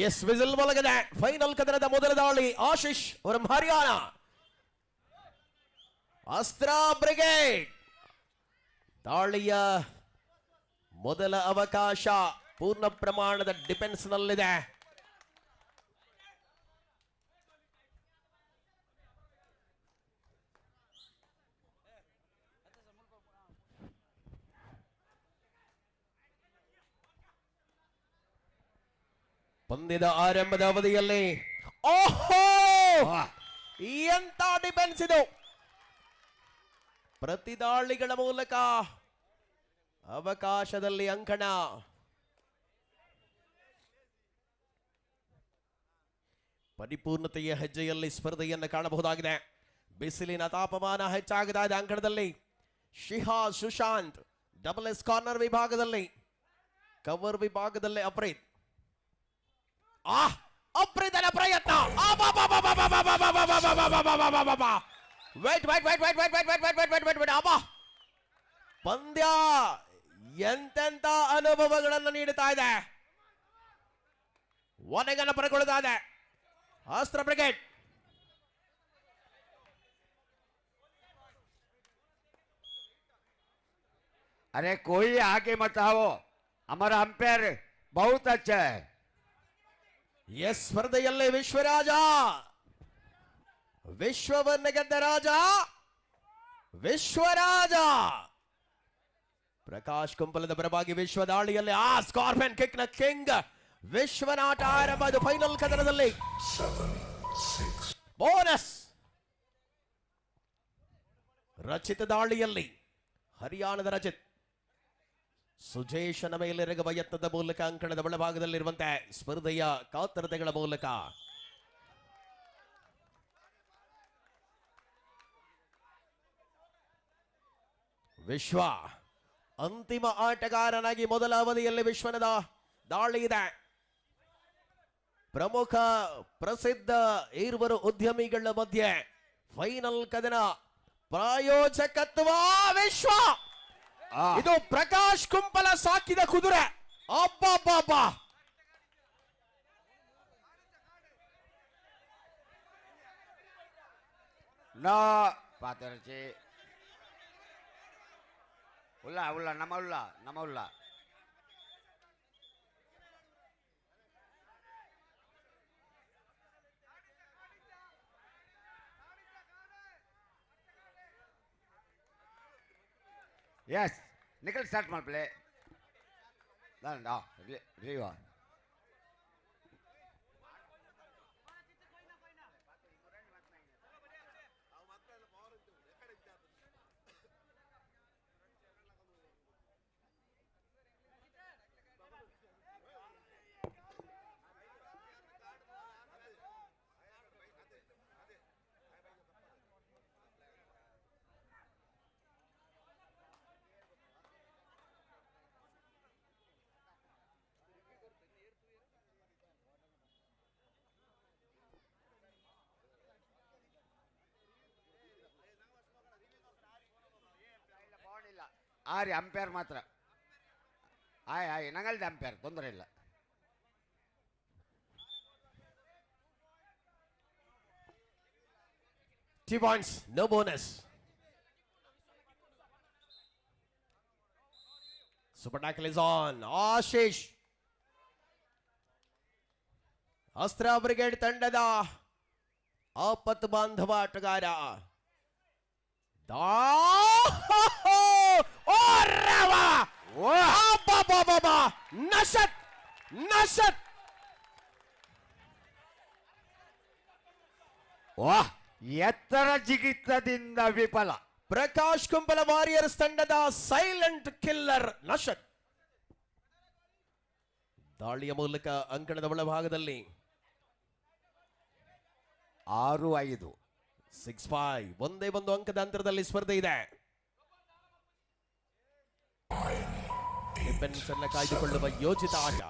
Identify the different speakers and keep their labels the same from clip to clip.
Speaker 1: S whistle ಒಳಗಡೆ final ಕದನದ ಮೊದಲ ದಾಳಿ ಆಶೀಶ್ ಅವರ ಹರಿಯಾಣ ಅಸ್ತ್ರ ಬ್ರಿಗೇಡ್ ದಾಳಿಯ ಮೊದಲ ಅವಕಾಶ ಪೂರ್ಣ ಪ್ರಮಾಣದ ಡಿಫೆನ್ಸ್ ನಲ್ಲಿದೆ. ಪಂದ್ಯದ ಆರಂಭದ ಅವಧಿಯಲ್ಲಿ ಓಹೋ ಎಂತ ಡಿಫೆನ್ಸ್ ಇದು. ಪ್ರತಿದಾಳಿಗಳ ಮೂಲಕ ಅವಕಾಶದಲ್ಲಿ ಅಂಕಣ. ಪರಿಪೂರ್ಣತೆಯ ಹೆಜ್ಜೆಯಲ್ಲಿ ಸ್ಪರ್ಧೆಯನ್ನು ಕಾಣಬಹುದಾಗಿದೆ. ಬಿಸಿಲಿನ ತಾಪಮಾನ ಹೆಚ್ಚಾಗದ ಅಂಕಣದಲ್ಲಿ ಶಿಹಾಜ್ ಸುಶಾಂತ್ ಡಬಲ್ ಎಸ್ ಕಾರ್ನರ್ ವಿಭಾಗದಲ್ಲಿ, ಕವರ್ ವಿಭಾಗದಲ್ಲಿ ಅಪ್ರೀತ್. ಅಪ್ರೀತನ ಪ್ರಯತ್ನ ಪಂದ್ಯ ಎಂತೆಂತ ಅನುಭವಗಳನ್ನು ನೀಡುತ್ತಾ ಇದೆ. ಒನೆಗನ್ನು ಪಡೆದುಕೊಳ್ಳುತ್ತಾ ಇದೆ ಅಸ್ತ್ರ ಬ್ರಿಗೇಡ್.
Speaker 2: अरे कोई आगे मत आओ, हमारा अंपायर बहुत अच्छा है.
Speaker 1: ಎಸ್ ಸ್ಪರ್ಧೆಯಲ್ಲಿ ವಿಶ್ವರಾಜ, ವಿಶ್ವವನ್ನು ಗೆದ್ದ ರಾಜ ವಿಶ್ವರಾಜ ಪ್ರಕಾಶ್ ಕುಂಪಲದ ಪರವಾಗಿ ವಿಶ್ವ ದಾಳಿಯಲ್ಲಿ ಸ್ಕಾರ್ಪಿಯನ್ ಕಿಕ್ ನ ಕಿಂಗ್ ವಿಶ್ವನಾಟ ಆರಂಭ. ಫೈನಲ್ ಕದನದಲ್ಲಿ ಬೋನಸ್. ರಚಿತ ದಾಳಿಯಲ್ಲಿ ಹರಿಯಾಣದ ರಚಿತ್ ಸುಜೇಶನ ಮೇಲೆರಗುವ ಯತ್ನದ ಮೂಲಕ ಅಂಕಣದ ಒಳಭಾಗದಲ್ಲಿರುವಂತೆ ಸ್ಪರ್ಧೆಯ ಕಾತರತೆಗಳ ಮೂಲಕ ವಿಶ್ವ ಅಂತಿಮ ಆಟಗಾರನಾಗಿ ಮೊದಲ ಅವಧಿಯಲ್ಲಿ ವಿಶ್ವನದ ದಾಳಿ ಇದೆ. ಪ್ರಮುಖ ಪ್ರಸಿದ್ಧ ಇರುವರು ಉದ್ಯಮಿಗಳ ಮಧ್ಯೆ ಫೈನಲ್ ಕದನ ಪ್ರಾಯೋಜಕತ್ವ ವಿಶ್ವ. ಇದು ಪ್ರಕಾಶ್ ಕುಂಪಲ ಸಾಕಿದ ಕುದುರೆ. ಅಬ್ಬಬ್ಬಬ್ಬ
Speaker 2: No, Paterci. Ulla, nama ulla. Yes, Nickel start my play. No, Rio. ಆರಿ ಅಂಪೇರ್ ಮಾತ್ರ ಆಯ್ ನಂಗಲ್ದೆ ಅಂಪೇರ್ ತೊಂದರೆ ಇಲ್ಲ.
Speaker 1: Two points, no bonus. Super tackle is on. Ashish. ಅಸ್ತ್ರ ಬ್ರಿಗೇಡ್ ತಂಡದ ಆಪತ್ತು ಬಾಂಧವ ಆಟಗಾರ ನಶತ್
Speaker 2: ಎತ್ತರ ಜಿಗಿತದಿಂದ ವಿಫಲ.
Speaker 1: ಪ್ರಕಾಶ್ ಕುಂಪಲ ವಾರಿಯರ್ಸ್ ತಂಡದ ಸೈಲೆಂಟ್ ಕಿಲ್ಲರ್ ನಶತ್ ದಾಳಿಯ ಮೂಲಕ ಅಂಕಣದ ಒಳಭಾಗದಲ್ಲಿ
Speaker 2: 6-5
Speaker 1: 6-5 ಒಂದೇ ಒಂದು ಅಂಕದ ಅಂತರದಲ್ಲಿ ಸ್ಪರ್ಧೆ ಇದೆ. ಡಿಫೆನ್ಸ್ ಅನ್ನು ಕಾಯ್ದುಕೊಳ್ಳುವ ಯೋಜಿತ ಆಟ.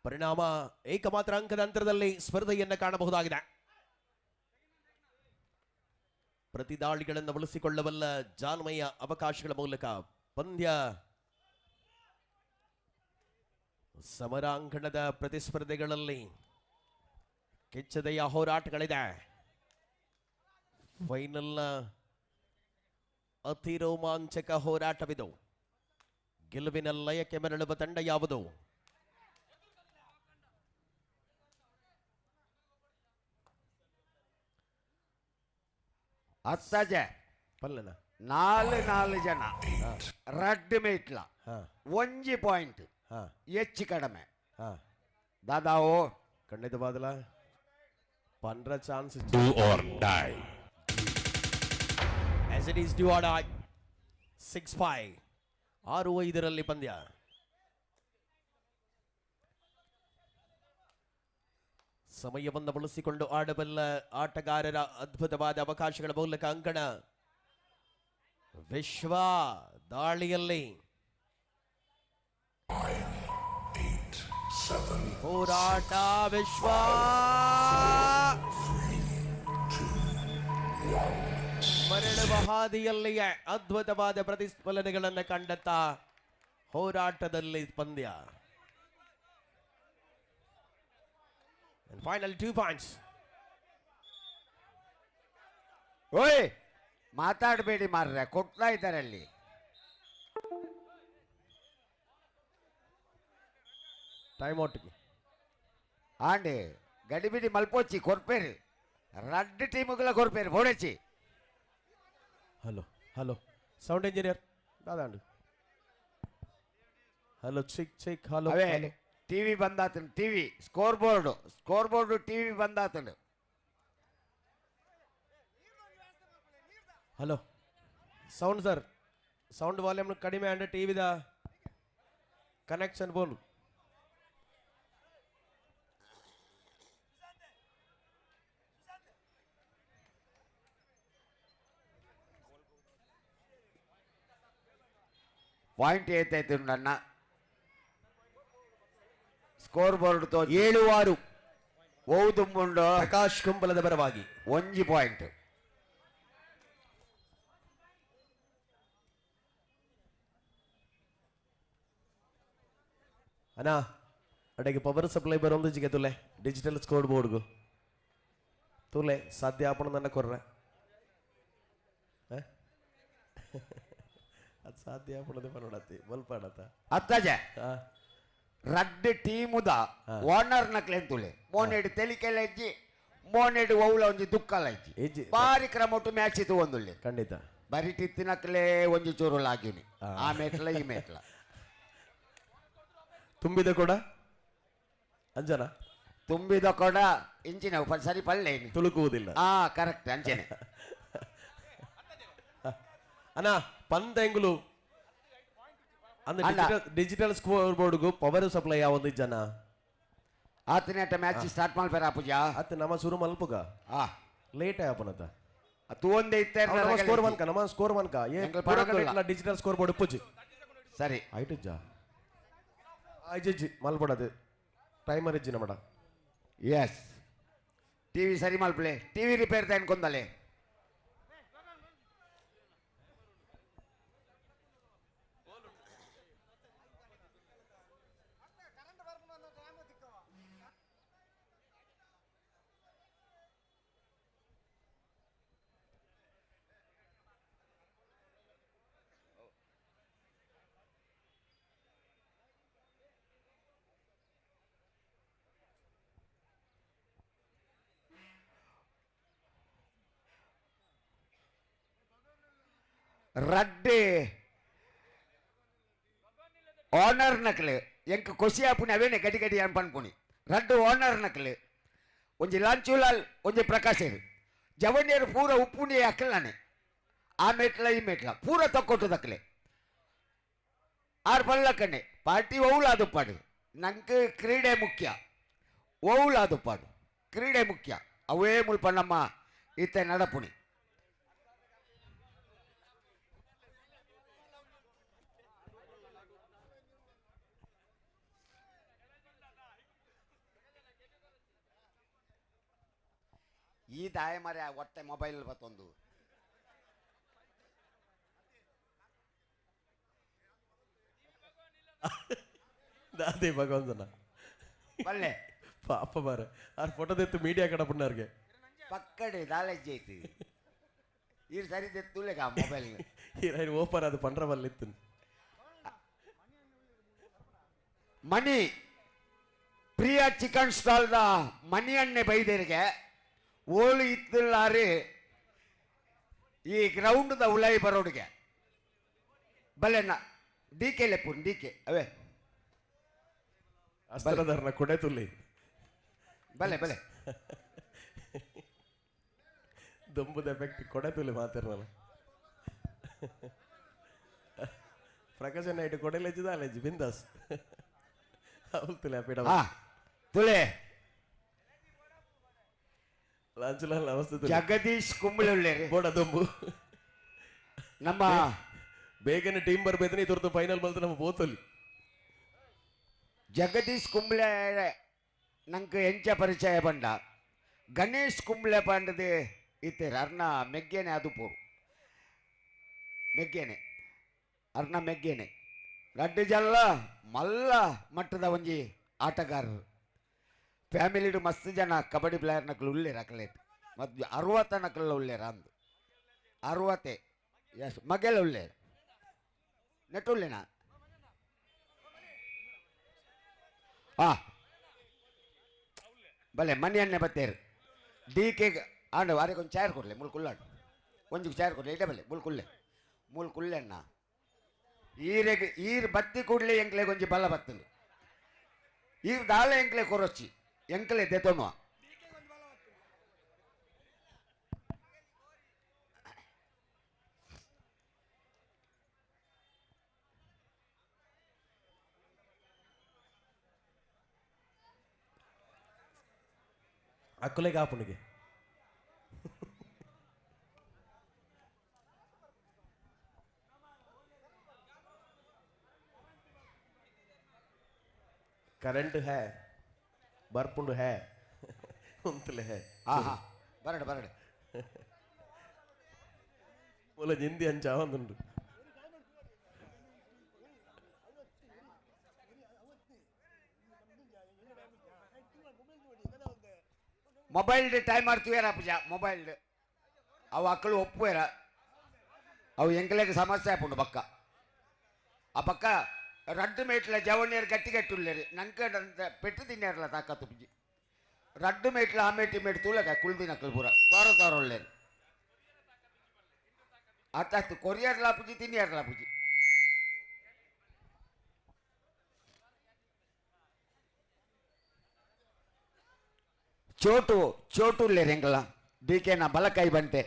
Speaker 1: ಪರಿಣಾಮ ಏಕಮಾತ್ರ ಅಂಕದ ಅಂತರದಲ್ಲಿ ಸ್ಪರ್ಧೆಯನ್ನು ಕಾಣಬಹುದಾಗಿದೆ. ಪ್ರತಿ ದಾಳಿಗಳನ್ನು ಬಳಸಿಕೊಳ್ಳಬಲ್ಲ ಜಾನ್ಮಯ ಅವಕಾಶಗಳ ಮೂಲಕ ಪಂದ್ಯ ಸಮರಾಂಗಣದ ಪ್ರತಿಸ್ಪರ್ಧೆಗಳಲ್ಲಿ ಕಿಚ್ಚದೆಯ ಹೋರಾಟಗಳಿದೆ. ಫೈನಲ್ನ ಅತಿ ರೋಮಾಂಚಕ ಹೋರಾಟವಿದು. ಗೆಲುವಿನ ಲಯಕ್ಕೆ ಮರಳುವ ತಂಡ ಯಾವುದು?
Speaker 2: ಅತ್ತಜೆ
Speaker 1: ಪಲ್ಲನ
Speaker 2: ನಾಲ್ ಜನ ರಡ್ ಮೇಟ್ಲ
Speaker 1: ಹಾ
Speaker 2: ಒಂಜಿ ಪಾಯಿಂಟ್
Speaker 1: ಹಾ
Speaker 2: ಹೆಚ್ಚು ಕಡಿಮೆ
Speaker 1: ಹಾ
Speaker 2: ದಾದಾವು
Speaker 1: ಖಂಡಿತವಾದಲ ಪಂದ್ರ chance
Speaker 3: Do or die.
Speaker 1: as it is do or die. 6-5 6-5 ಪಂದ್ಯ. ಸಮಯವನ್ನು ಬಳಸಿಕೊಂಡು ಆಡಬಲ್ಲ ಆಟಗಾರರ ಅದ್ಭುತವಾದ ಅವಕಾಶಗಳ ಮೂಲಕ ಅಂಕಣ. ವಿಶ್ವ ದಾಳಿಯಲ್ಲಿ ಹೋರಾಟ. ವಿಶ್ವ ಮರಳುವ ಹಾದಿಯಲ್ಲಿಯೇ ಅದ್ಭುತವಾದ ಪ್ರತಿಸ್ಪಲನೆಗಳನ್ನು ಕಂಡಂತ ಹೋರಾಟದಲ್ಲಿ ಪಂದ್ಯ. Final 2 points.
Speaker 2: ಓಯ್ ಮಾತಾಡಬೇಡಿ ಮಾರ್ರೆ, ಕೊಡ್ತಾ ಇದ್ದಾರೆ ಅಲ್ಲಿ.
Speaker 1: ಟೈಮ್ ಔಟ್ಗೆ
Speaker 2: ಆಂಡೆ ಗಡಿಬಿಡಿ ಮಲ್ಪೋಚಿ ಕೊರ್ಪೇರಿ ರಡ್ ಟೀಮುಗಳ ಕೊರ್ಪೇರಿ ಬೋಡಚಿ.
Speaker 1: ಹಲೋ ಹಲೋ ಸೌಂಡ್ ಇಂಜಿನಿಯರ್ ದಾದಾಂಡು. Hello check hello.
Speaker 2: ಅವೇ ಟಿವಿ ಬಂದಾತನು, ಟಿವಿ ಸ್ಕೋರ್ ಬೋರ್ಡು ಟಿವಿ ಬಂದಾತನು.
Speaker 1: Hello sound sir, sound volume ಕಡಿಮೆ ಅಂದ್ರೆ ಟಿವಿದ ಕನೆಕ್ಷನ್ ಬೋಲು.
Speaker 2: ಪಾಯಿಂಟ್ ಏತಾಯ್ತು ನನ್ನ ಸ್ಕೋರ್ ಬೋರ್ಡ್ ತೋ
Speaker 1: 7-6
Speaker 2: ಓದುಂಬುಂಡು
Speaker 1: ಪ್ರಕಾಶ್ ಕುಂಬಲದ ಪರವಾಗಿ.
Speaker 2: ಒಂಜಿ ಪಾಯಿಂಟ್.
Speaker 1: ಅಣ್ಣ ಅಡೆಗೆ ಪವರ್ ಸಪ್ಲೈ ಬರೋಂದಿಗೆ ತುಲೆ ಡಿಜಿಟಲ್ ಸ್ಕೋರ್ ಬೋರ್ಡ್ಗು ತುಲೆ ಸಾಧ್ಯ ಆಪಣ ನನ್ನ ಕೊರ್ರೆ ಅದು ಸಾಧ್ಯ ಆಪಣದ ಪರೋಡತ್ತಿ ಮಲ್ಪಾಡತ್ತ
Speaker 2: ಅತ್ತಜೆ ರಡ್ ಟೀಮುದ ಓನರ್ ನಕ್ಲೆಂತುಲೆ ಮೋನೆಡು ತೆಲಿಕೆಲ್ಲ ಇಜ್ಜಿ ಮೋನೆಡು ಒವ್ಲ ಒಂಜಿ ದುಕ್ಕಲ ಇಜ್ಜಿ ಬಾರಿ ಕ್ರಮೊಟ್ಟು ಮ್ಯಾಚ್ ಇತ್ತು ಒಂದುಲ್ಲೆ
Speaker 1: ಖಂಡಿತ
Speaker 2: ಬರಿ ಟಿತ್ತಿನಕ್ಲೆ ಒಂಜಿ ಚೂರು ಲಾಗಿನಿ ಆ ಮೇಟ್ಲ ಈ ಮೇಟ್ಲ
Speaker 1: ತುಂಬಿದ ಕೂಡ ಅಂಜನ
Speaker 2: ತುಂಬಿದ ಕೊಡ ಇಂಚಿನ ಸರಿ ಪಲ್ಲೆ
Speaker 1: ತುಳುಕುವುದಿಲ್ಲ.
Speaker 2: ಕರೆಕ್ಟ್ ಅಂಚನೆ
Speaker 1: ಅಣ್ಣ ಪಂದ ಎಂಗುಲು ಅಂದ್ರೆ ಡಿಜಿಟಲ್ ಸ್ಕೋರ್ ಬೋರ್ಡ್ಗು ಪವರ್ ಸಪ್ಲೈ ಯಾವೊಂದು ಜನ
Speaker 2: ಆತನೇಟ ಮ್ಯಾಚ್ ಸ್ಟಾರ್ಟ್ ಮಾಡ್ಬೇರ ಪೂಜಾ
Speaker 1: ಅತ್ತ ನಮ್ಮ ಶುರು ಮಲ್ಪುಗ ಲೇಟ್ ಆಪನತ
Speaker 2: ಅದು ಒಂದೇ
Speaker 1: ಸ್ಕೋರ್ ಒನ್ಕ ನಮ್ಮ ಸ್ಕೋರ್ ಒನ್ಕ ಡಿಜಿಟಲ್ ಸ್ಕೋರ್ ಬೋರ್ಡ್ ಪೂಜಿ
Speaker 2: ಸರಿ
Speaker 1: ಆಯ್ತು ಜಾ ಆಯ್ಜಿ ಮಲ್ಪಡದು ಟೈಮರ್ ಇಜ್ಜಿ ನಮ್ಮಡ
Speaker 2: ಎಸ್ ಟಿವಿ ಸರಿ ಮಲ್ಪಲೆ ಟಿವಿ ರಿಪೇರ್ ಅನ್ಕೊಂಡಲೆ ರಡ್ಡೆ ಓನರ್ ನಕ್ಲೆ ಎಂಕ್ ಖುಷಿ ಆಪುನಿ ಅವೇನೆ ಗಡಿ ಗಡಿ ಅನ್ಪನ್ಪುನಿ ರಡ್ಡು ಓನರ್ ನಕ್ಲೆ ಒಂಜಿ ಲಂಚುಲಾಲ್ ಒಂಜಿ ಪ್ರಕಾಶರು ಜವನಿಯರು ಪೂರ ಉಪ್ಪುನಿ ಅಕ್ಕಲಾನೆ ಆ ಮೇಟ್ಲ ಈ ಮೇಟ್ಲ ಪೂರ ತಕ್ಕೊಟ್ಟು ದಕ್ಲೆ ಆರ್ ಬಲ್ಲಕ್ಕನೆ ಪಾರ್ಟಿ ಒವ್ಲಾದುಪ್ಪಾಡು ನಂಗೆ ಕ್ರೀಡೆ ಮುಖ್ಯ ಒವ್ಲಾದುಪ್ಪಾಡು ಕ್ರೀಡೆ ಮುಖ್ಯ ಅವೇ ಮುಲ್ಪ ನಮ್ಮ ಇತ್ತೆ ನಡಪುನಿ ಈ ದಾಯ ಮರೆ ಒಟ್ಟೆ ಮೊಬೈಲ್ ಬತ್ತೊಂದು
Speaker 1: ದಾದಿ ಭಗವಂತನ
Speaker 2: ಬಲ್ಲೆ
Speaker 1: ಪಾಪ ಬಾರ ಆ ಫೋಟೋ ತೆತ್ತು ಮೀಡಿಯಾ ಕಡೆ ಪುಣ್ಣರ್ಗೆ
Speaker 2: ಪಕ್ಕಡೆ ದಾಲೇಜ್ ಐತಿ ಈ ಸರಿ ತೆತ್ತುಲೆಗ ಮೊಬೈಲ್
Speaker 1: ಈ ಓಪನ್ ಅದು ಪಂಡ್ರ ಬಲ್ಲಿತ್ತು
Speaker 2: ಮನಿ ಪ್ರಿಯಾ ಚಿಕನ್ ಸ್ಟಾಲ್ದ ಮನಿ ಅಣ್ಣೆ ಬೈದೇರಿಗೆ ಓಳು ಇತ್ತಿಲ್ಲಾರಿ ಈ ಗ್ರೌಂಡ್ದ ಉಲಾಯಿ ಬರೋಡಿಗೆ ಬಲ್ಲೆನ ಡಿ ಕೆ ಲೆಪ್ಪುನ್ ಡಿ ಕೆ ಅವೇ
Speaker 1: ಅಷ್ಟರದರ್ನ ಕೊಡೆ ತುಲ್ಲಿ
Speaker 2: ಬಲೆ ಬಲೆ
Speaker 1: ದೊಂಬುದ ಎಫೆಕ್ಟ್ ಕೊಡೆ ತುಲಿ ಮಾತಿರಲ್ಲ ಪ್ರಕಾಶ ನೈಟ್ ಕೊಡೆಲೆಜ್ಜಿದ ಅಲೆಜ್ಜಿ ಬಿಂದಾಸ್ ಅವಳು ತುಲಿ ಅಪಿಡ
Speaker 2: ಹಾ ತುಲೆ
Speaker 1: ಲಾಂಚಲ ಅವಸ್ಥೆ
Speaker 2: ಜಗದೀಶ್ ಕುಂಬಳೊಳ್ಳೆರಿ
Speaker 1: ಬೋಡ ದೊಂಬು
Speaker 2: ನಮ್ಮ
Speaker 1: ಬೇಗನೆ ಟೀಮ್ ಬರ್ಬೇದ್ರೆ ಈ ತುರ್ತು ಫೈನಲ್ ಬಂದ್ರೆ ನಮ್ಮ ಬೋತಲ್ಲಿ
Speaker 2: ಜಗದೀಶ್ ಕುಂಬ್ಳೆ ನಂಗೆ ಎಂಚ ಪರಿಚಯ ಬಂಡ ಗಣೇಶ್ ಕುಂಬ್ಳೆ ಪಂಡದು ಇತ್ತೀರ ಅರ್ನ ಮೆಗ್ಗೇನೆ ಅದು ಪೋರು ಮೆಗ್ಗೇನೆ ಅರ್ನ ಮೆಗ್ಗೇನೆ ರಡ್ಡು ಜಲ್ಲ ಮಲ್ಲ ಮಟ್ಟದ ಒಂಜಿ ಆಟಗಾರರು ಫ್ಯಾಮಿಲಿಡು ಮಸ್ತ್ ಜನ ಕಬಡ್ಡಿ ಪ್ಲೇಯರ್ ನಕಲು ಉಳ್ಳೇರ ಅಕಲೇಟ್ ಮತ್ತು 60 ನಕಲ್ಲ ಉಳ್ಳೇರ ಅಂದು 60 ಎಸ್ ಮಗೆಲ್ಲ ಉಳ್ಳೇರ ನೆಟ್ಟು ಉಳ್ಳೇನಾ ಹಾ ಭಲೆ ಮನಿ ಅಣ್ಣೆ ಬತ್ತೇರು ಡಿ ಕೆ ಆಂಡು ಅವರಿಗೆ ಒಂದು ಚೇರ್ ಕೊಡಲೆ ಮುಲ್ ಕುಲ್ಲಾಡು ಒಂಜು ಚೇರ್ ಕೊಡಲೆ ಇಡ ಬಲೆ ಮುಲ್ ಕುಲ್ಲೆ ಅಣ್ಣ ಈರೆಗೆ ಈರ್ ಬತ್ತಿ ಕೂಡಲೇ ಎಂಕ್ಲೆಗೆ ಒಂಜಿ ಬಲ್ಲ ಬತ್ತಂದು ಈರ್ ದಾಳೆ ಎಂಕ್ಲೆ ಕೊರೊಚ್ಚಿ ಎಂಕ್ಲೆ ದೆತೊನ್ನುವ
Speaker 1: ಅಕ್ಕಲೆಗೆ ಆಪುನಿಗೆ करंट है बर्पुंड है उंतले है
Speaker 2: हाँ हाँ बरड़ बरड़
Speaker 1: बोले जिंदी अंचावंदुंडु
Speaker 2: ಮೊಬೈಲ್ ಟೈಮ್ ಮಾಡ್ತೀವೇರ ಪೂಜ ಮೊಬೈಲ್ ಅವು ಅಕ್ಕಳು ಒಪ್ಪುವೇರ ಅವು ಎಂಕಲೆಗೆ ಸಮಸ್ಯೆ ಆಪುಂಡು ಪಕ್ಕ ಆ ಪಕ್ಕ ರಡ್ಡು ಮೇಟ್ಲ ಜವಣಿಯರು ಗಟ್ಟಿಗಟ್ಟುಳ್ಳೇರಿ ನಂಗೆ ಪೆಟ್ಟು ತಿನ್ಯಾರಲ್ಲ ತಾಕತ್ತು ಪುಜಿ ರಡ್ಡು ಮೇಟ್ಲ ಆಮೇಟಿ ಮೇಟ್ ತೂಲಕ ಕುಳ್ದಿನಕ್ಕಳು ಪೂರ ತೋರ ಒಳ್ಳೇರು ಆತಾಯ್ತು ಕೊರಿಯರ್ಲ ಪುಜಿ ತಿನ್ಯಾರಲ್ಲ ಪುಜಿ ಚೋಟು ಎಂಗಲ್ಲ ಡಿ ಕೆ ನಾ ಬಲಕೈ ಬಂತೆ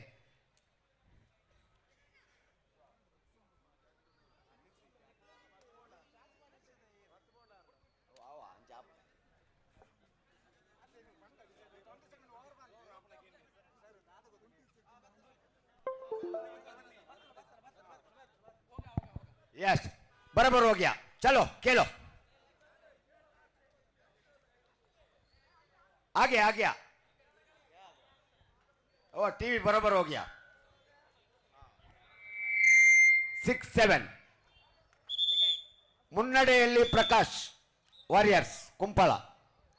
Speaker 2: यस बराबर हो गया चलो खेलो आ गया ओ टीवी बराबर हो गया 6-7 ಮುನ್ನಡೆಯಲ್ಲಿ ಪ್ರಕಾಶ್ ವಾರಿಯರ್ಸ್ ಕುಂಪಳ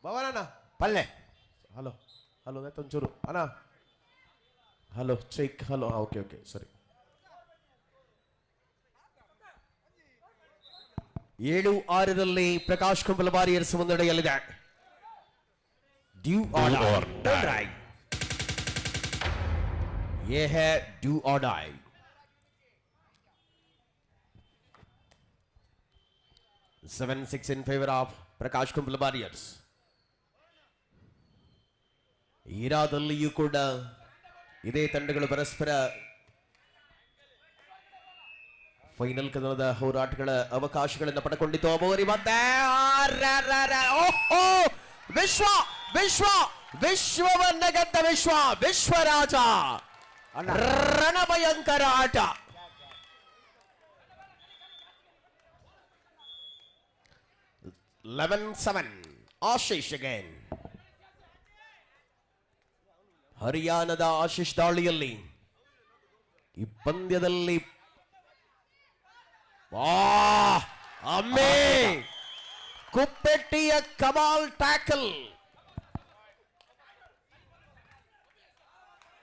Speaker 1: ಭವನಣ್ಣ
Speaker 2: ಪಲ್ಲೆ
Speaker 1: ಹಲೋ ಹಲೋ ಒಂಚೂರು ಅಣ್ಣ hello check hello okay okay ಸರಿ 7-6 ಪ್ರಕಾಶ್ ಕುಂಪಲ ವಾರಿಯರ್ಸ್ ಮುನ್ನಡೆಯಲ್ಲಿದೆ ड्यू और डाई ये है ड्यू और die seven six in favour of Prakash Kumpal Warriors ಈರಾದಲ್ಲಿಯೂ ಕೂಡ ಇದೇ ತಂಡಗಳು ಪರಸ್ಪರ ಫೈನಲ್ ಕದನದ ಹೋರಾಟಗಳ ಅವಕಾಶಗಳನ್ನು ಪಡೆದುಕೊಂಡಿತು ಅಬೋರಿ ಮತ್ತೆ ವಿಶ್ವ ವಿಶ್ವ ವಿಶ್ವವನ್ನ ಗೆದ್ದ ವಿಶ್ವರಾಜ ರಣಭಯಂಕರ ಆಟ 11-7 ಆಶೀಶ್ ಅಗೇನ್ ಹರಿಯಾಣದ ಆಶೀಶ್ ದಾಳಿಯಲ್ಲಿ ಈ ಪಂದ್ಯದಲ್ಲಿ ಅಮ್ಮೇ ಕುಪ್ಪೆಟ್ಟಿಯ ಕಮಾಲ್ ಟ್ಯಾಕಲ್.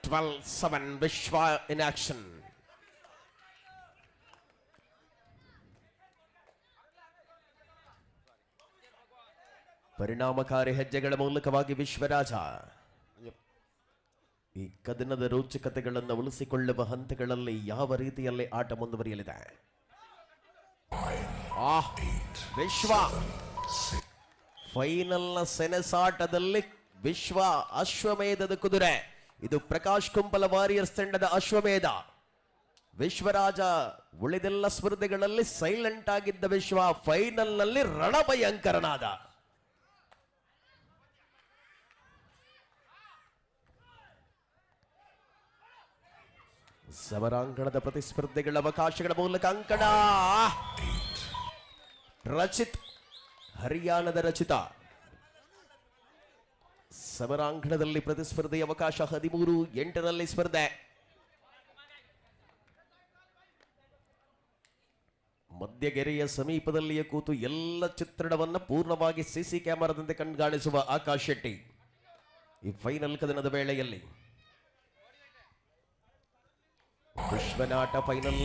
Speaker 1: 12-7 ವಿಶ್ವ ಇನ್ ಆಕ್ಷನ್. ಪರಿಣಾಮಕಾರಿ ಹೆಜ್ಜೆಗಳ ಮೂಲಕವಾಗಿ ವಿಶ್ವರಾಜ ಈ ಕದನದ ರೋಚಕತೆಗಳನ್ನು ಉಳಿಸಿಕೊಳ್ಳುವ ಹಂತಗಳಲ್ಲಿ ಯಾವ ರೀತಿಯಲ್ಲಿ ಆಟ ಮುಂದುವರಿಯಲಿದೆ. ವಿಶ್ವ ಫೈನಲ್ನ ಸೆಣಸಾಟದಲ್ಲಿ ವಿಶ್ವ ಅಶ್ವಮೇಧದ ಕುದುರೆ. ಇದು ಪ್ರಕಾಶ್ ಕುಂಪಲ ವಾರಿಯರ್ಸ್ ತಂಡದ ಅಶ್ವಮೇಧ. ವಿಶ್ವರಾಜ ಉಳಿದೆಲ್ಲ ಸ್ಪರ್ಧೆಗಳಲ್ಲಿ ಸೈಲೆಂಟ್ ಆಗಿದ್ದ ವಿಶ್ವ ಫೈನಲ್ನಲ್ಲಿ ರಣಭಯಂಕರನಾದ. ಸಮರಾಂಗಣದ ಪ್ರತಿಸ್ಪರ್ಧೆಗಳ ಅವಕಾಶಗಳ ಮೂಲಕ ಅಂಕಣ. ರಚಿತ್, ಹರಿಯಾಣದ ರಚಿತ. ಸಮರಾಂಗಣದಲ್ಲಿ ಪ್ರತಿಸ್ಪರ್ಧೆಯ ಅವಕಾಶ 13-8 ಸ್ಪರ್ಧೆ. ಮಧ್ಯಗೆರೆಯ ಸಮೀಪದಲ್ಲಿಯೇ ಕೂತು ಎಲ್ಲ ಚಿತ್ರಣವನ್ನು ಪೂರ್ಣವಾಗಿ ಸಿಸಿ ಕ್ಯಾಮೆರಾದಂತೆ ಕಣ್ಗಾಣಿಸುವ ಆಕಾಶ್ ಶೆಟ್ಟಿ ಈ ಫೈನಲ್ ಕದನದ ವೇಳೆಯಲ್ಲಿ. Vishwanath final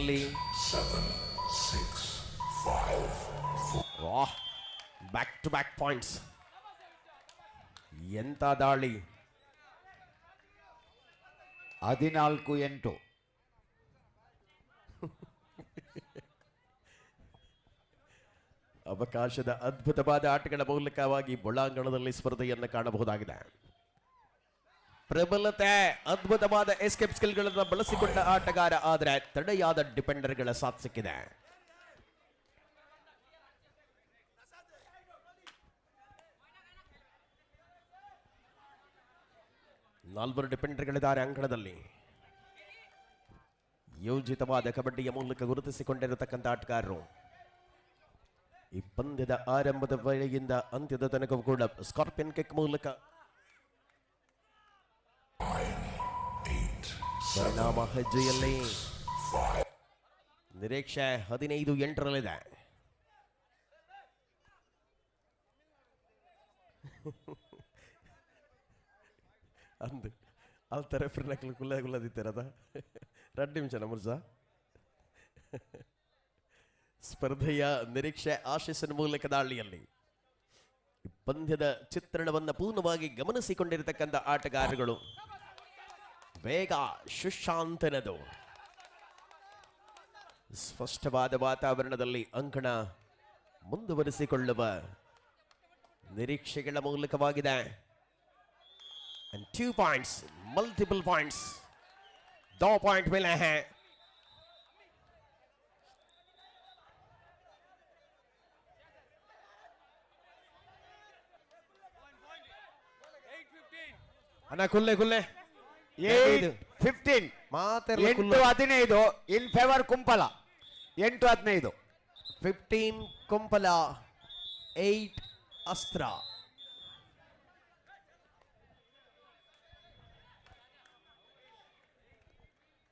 Speaker 1: back to back points. ಎಂತ ದಾಳಿ.
Speaker 2: 14-8.
Speaker 1: ಅವಕಾಶದ ಅದ್ಭುತವಾದ ಆಟಗಳ ಮೂಲಕವಾಗಿ ಒಳಾಂಗಣದಲ್ಲಿ ಸ್ಪರ್ಧೆಯನ್ನು ಕಾಣಬಹುದಾಗಿದೆ. ಪ್ರಬಲತೆ, ಅದ್ಭುತವಾದ ಎಸ್ಕೇಪ್ ಸ್ಕಿಲ್ಗಳನ್ನು ಬಳಸಿಕೊಂಡ ಆಟಗಾರ, ಆದರೆ ತಡೆಯಾದ ಡಿಫೆಂಡರ್ಗಳ ಸಾಥ್ ಸಿಕ್ಕಿದೆ. ನಾಲ್ವರು ಡಿಫೆಂಡರ್ಗಳಿದ್ದಾರೆ ಅಂಕಣದಲ್ಲಿ. ಯೋಜಿತವಾದ ಕಬಡ್ಡಿಯ ಮೂಲಕ ಗುರುತಿಸಿಕೊಂಡಿರತಕ್ಕಂಥ ಆಟಗಾರರು. ಈ ಪಂದ್ಯದ ಆರಂಭದ ವೇಳೆಯಿಂದ ಅಂತ್ಯದ ತನಕ ಕೂಡ ಸ್ಕಾರ್ಪಿಯನ್ ಕಿಕ್ ಮೂಲಕ ಪರಿಣಾಮ ಹೆಜ್ಜೆಯಲ್ಲಿ ನಿರೀಕ್ಷೆ 15-8 ಅಂದು ಅಲ್ತಾರೆ ಫ್ರೆಂಡ್ ಕುಲ್ಲದಿತ್ತಾರದ 2 ನಿಮಿಷ ನಮರ್ಸ. ಸ್ಪರ್ಧೆಯ ನಿರೀಕ್ಷೆ ಆಶಿಸಿನ ಮೂಲಕ ದಾಳಿಯಲ್ಲಿ ಪಂದ್ಯದ ಚಿತ್ರಣವನ್ನು ಪೂರ್ಣವಾಗಿ ಗಮನಿಸಿಕೊಂಡಿರತಕ್ಕಂಥ ಆಟಗಾರಗಳು. ವೇಗ ಸುಶಾಂತನದು. ಸ್ಪಷ್ಟವಾದ ವಾತಾವರಣದಲ್ಲಿ ಅಂಕಣ ಮುಂದುವರಿಸಿಕೊಳ್ಳುವ ನಿರೀಕ್ಷೆಗಳ ಮೂಲಕವಾಗಿದೆ. And 2 points, multiple points. 2 point मिले हैं. ಅಣ್ಣ ಕುಲ್ಲೆ
Speaker 2: 8-15 8-15 ಇನ್ ಫೇವರ್ ಕುಂಪಲ. 8-15
Speaker 1: 15 ಕುಂಪಲ, 8 ಅಸ್ತ್ರ.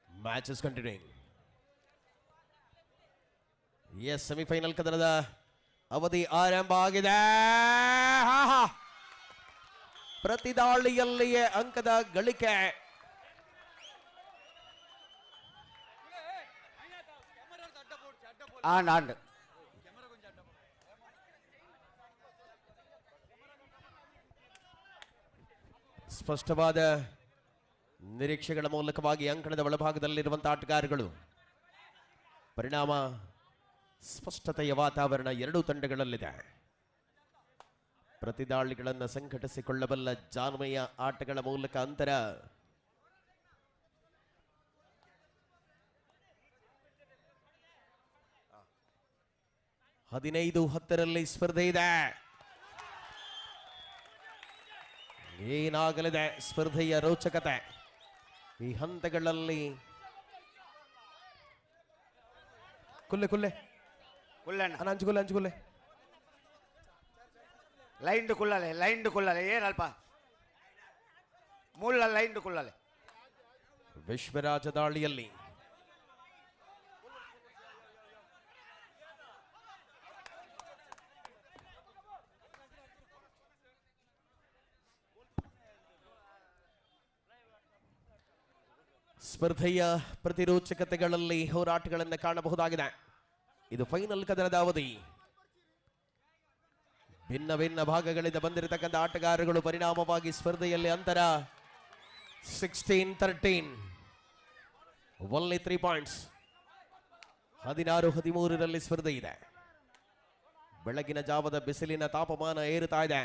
Speaker 1: Match is continuing. Yes, semi-final ಕದನದ ಅವಧಿ ಆರಂಭ ಆಗಿದೆ. ಪ್ರತಿ ದಾಳಿಯಲ್ಲಿಯೇ ಅಂಕದ ಗಳಿಕೆ.
Speaker 2: ಆನಂದ್
Speaker 1: ಸ್ಪಷ್ಟವಾದ ನಿರೀಕ್ಷೆಗಳ ಮೂಲಕವಾಗಿ ಅಂಕಣದ ಒಳಭಾಗದಲ್ಲಿರುವಂತಹ ಆಟಗಾರಗಳು. ಪರಿಣಾಮ ಸ್ಪಷ್ಟತೆಯ ವಾತಾವರಣ ಎರಡೂ ತಂಡಗಳಲ್ಲಿದೆ. ಪ್ರತಿದಾಳಿಗಳನ್ನು ಸಂಘಟಿಸಿಕೊಳ್ಳಬಲ್ಲ ಜಾನ್ಮಯ ಆಟಗಳ ಮೂಲಕ ಅಂತರ. ಹದಿನೈದು 10 ಸ್ಪರ್ಧೆ ಇದೆ. ಏನಾಗಲಿದೆ ಸ್ಪರ್ಧೆಯ ರೋಚಕತೆ ಈ ಹಂತಗಳಲ್ಲಿ. ಕುಲ್ಲೆ ಅಂಚುಗುಲ್ಲೆ
Speaker 2: ಲೈನ್ ಕುಲ್ಲಲೆ ಏನಲ್ಪ ಮೂಲ ಲೈನ್ ಕುಲ್ಲಲೆ.
Speaker 1: ವಿಶ್ವರಾಜ ದಾಳಿಯಲ್ಲಿ ಸ್ಪರ್ಧೆಯ ಪ್ರತಿರೋಚಕತೆಗಳಲ್ಲಿ ಹೋರಾಟಗಳನ್ನು ಕಾಣಬಹುದಾಗಿದೆ. ಇದು ಫೈನಲ್ ಕದನದ ಅವಧಿ. ಭಿನ್ನ ಭಿನ್ನ ಭಾಗಗಳಿಂದ ಬಂದಿರತಕ್ಕಂಥ ಆಟಗಾರಗಳು. ಪರಿಣಾಮವಾಗಿ ಸ್ಪರ್ಧೆಯಲ್ಲಿ ಅಂತರ 16-13, ಓನ್ಲಿ 3 ಪಾಯಿಂಟ್ಸ್. 16-13ರಲ್ಲಿ ಸ್ಪರ್ಧೆ ಇದೆ. ಬೆಳಗಿನ ಜಾವದ ಬಿಸಿಲಿನ ತಾಪಮಾನ ಏರುತ್ತಾ ಇದೆ.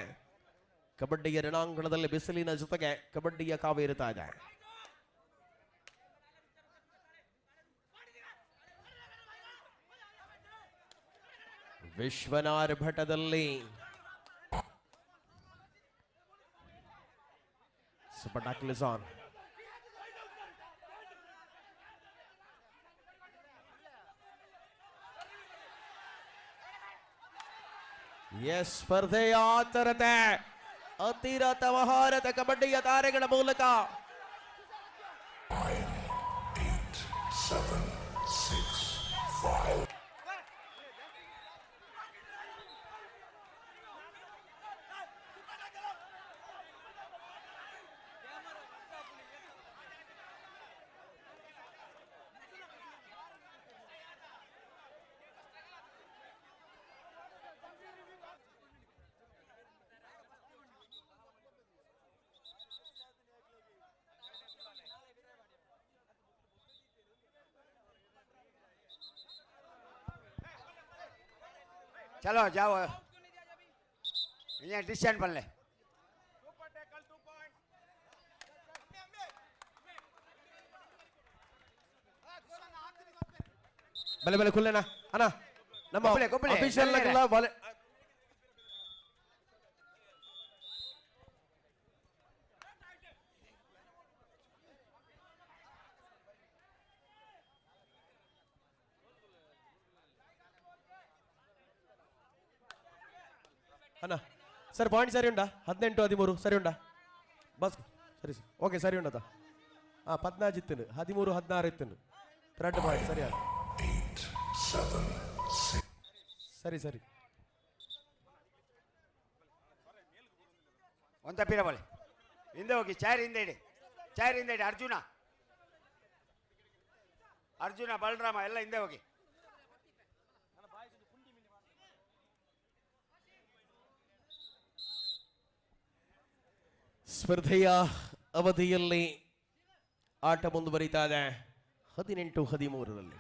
Speaker 1: ಕಬಡ್ಡಿಯ ರಣಾಂಗಣದಲ್ಲಿ ಬಿಸಿಲಿನ ಜೊತೆಗೆ ಕಬಡ್ಡಿಯ ಕಾವೇರುತ್ತಾ ಇದೆ. ವಿಶ್ವನಾರ್ಭಟದಲ್ಲಿ Super tackle is on. Yes, ಸ್ಪರ್ಧೆಯ ಆತರತೆ ಅತಿರಥ ಮಹಾರಥ ಕಬಡ್ಡಿಯ ತಾರೆಗಳ ಮೂಲಕ
Speaker 3: 9, 8, 7, 6, 5.
Speaker 2: चलो जाओ यहाँ डिसीजन बन ले.
Speaker 1: ಬಲೆ ಬಲೆ ಕುಲ್ಲೇನಾ ಅಣ್ಣ ನಮ್ಮ ಅಫಿಷಿಯಲ್ ಆಗಲ್ಲ ಬಲೆ ಅಣ್ಣ ಸರ್ ಪಾಯಿಂಟ್ ಸರಿ ಉಂಟಾ 18-13 ಸರಿ ಉಂಟಾ ಬಸ್ ಸರಿ ಸರ್ ಓಕೆ ಸರಿ ಉಂಟಾ 14 ಇತ್ತು 13-16 ಇತ್ತು 2 ಪಾಯಿಂಟ್ ಸರಿ ಆಗ
Speaker 3: 8, 7, 6.
Speaker 1: ಸರಿ ಸರಿ
Speaker 2: ಒಂದ ಪೀರ ಬಲೆ ಹಿಂದೆ ಹೋಗಿ ಚೇರ್ ಹಿಂದೆ ಇಡಿ ಅರ್ಜುನ ಬಲರಾಮ ಎಲ್ಲ ಹಿಂದೆ ಹೋಗಿ.
Speaker 1: ಸ್ಪರ್ಧೆಯ ಅವಧಿಯಲ್ಲಿ ಆಟ ಮುಂದುವರಿತಾ ಇದೆ 18-13ರಲ್ಲಿ.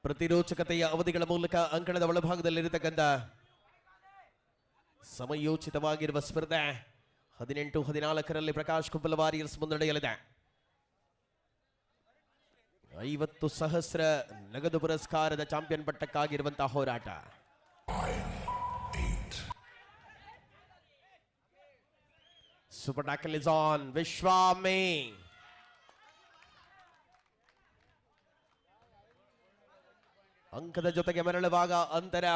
Speaker 1: ಪ್ರತಿರೋಚಕತೆಯ ಅವಧಿಗಳ ಮೂಲಕ ಅಂಕಣದ ಒಳಭಾಗದಲ್ಲಿರತಕ್ಕಂಥ ಸಮಯೋಚಿತವಾಗಿರುವ ಸ್ಪರ್ಧೆ 18-14ರಲ್ಲಿ ಪ್ರಕಾಶ್ ಕುಂಬಲ ವಾರಿಯರ್ಸ್ ಮುನ್ನಡೆಯಲಿದೆ. 50,000 ನಗದು ಪುರಸ್ಕಾರದ ಚಾಂಪಿಯನ್ ಪಟ್ಟಕ್ಕಾಗಿರುವಂತಹ ಹೋರಾಟ.
Speaker 3: 9, 8.
Speaker 1: Super tackle is on. ವಿಶ್ವಾಮೇ ಅಂಕದ ಜೊತೆಗೆ ಮರಳುವಾಗ ಅಂತರ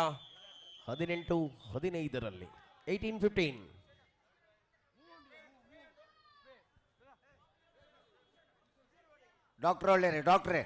Speaker 1: 18-15ರಲ್ಲಿ 18-15.
Speaker 2: ಡಾಕ್ಟರ್ ಒಳ್ಳೆಯರೆ ಡಾಕ್ಟ್ರೇ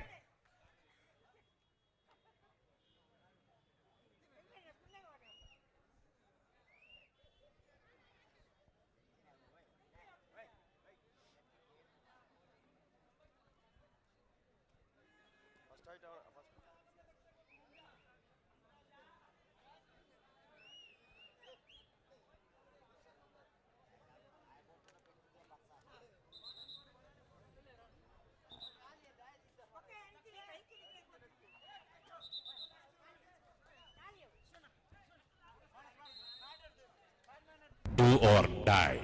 Speaker 3: Do or die.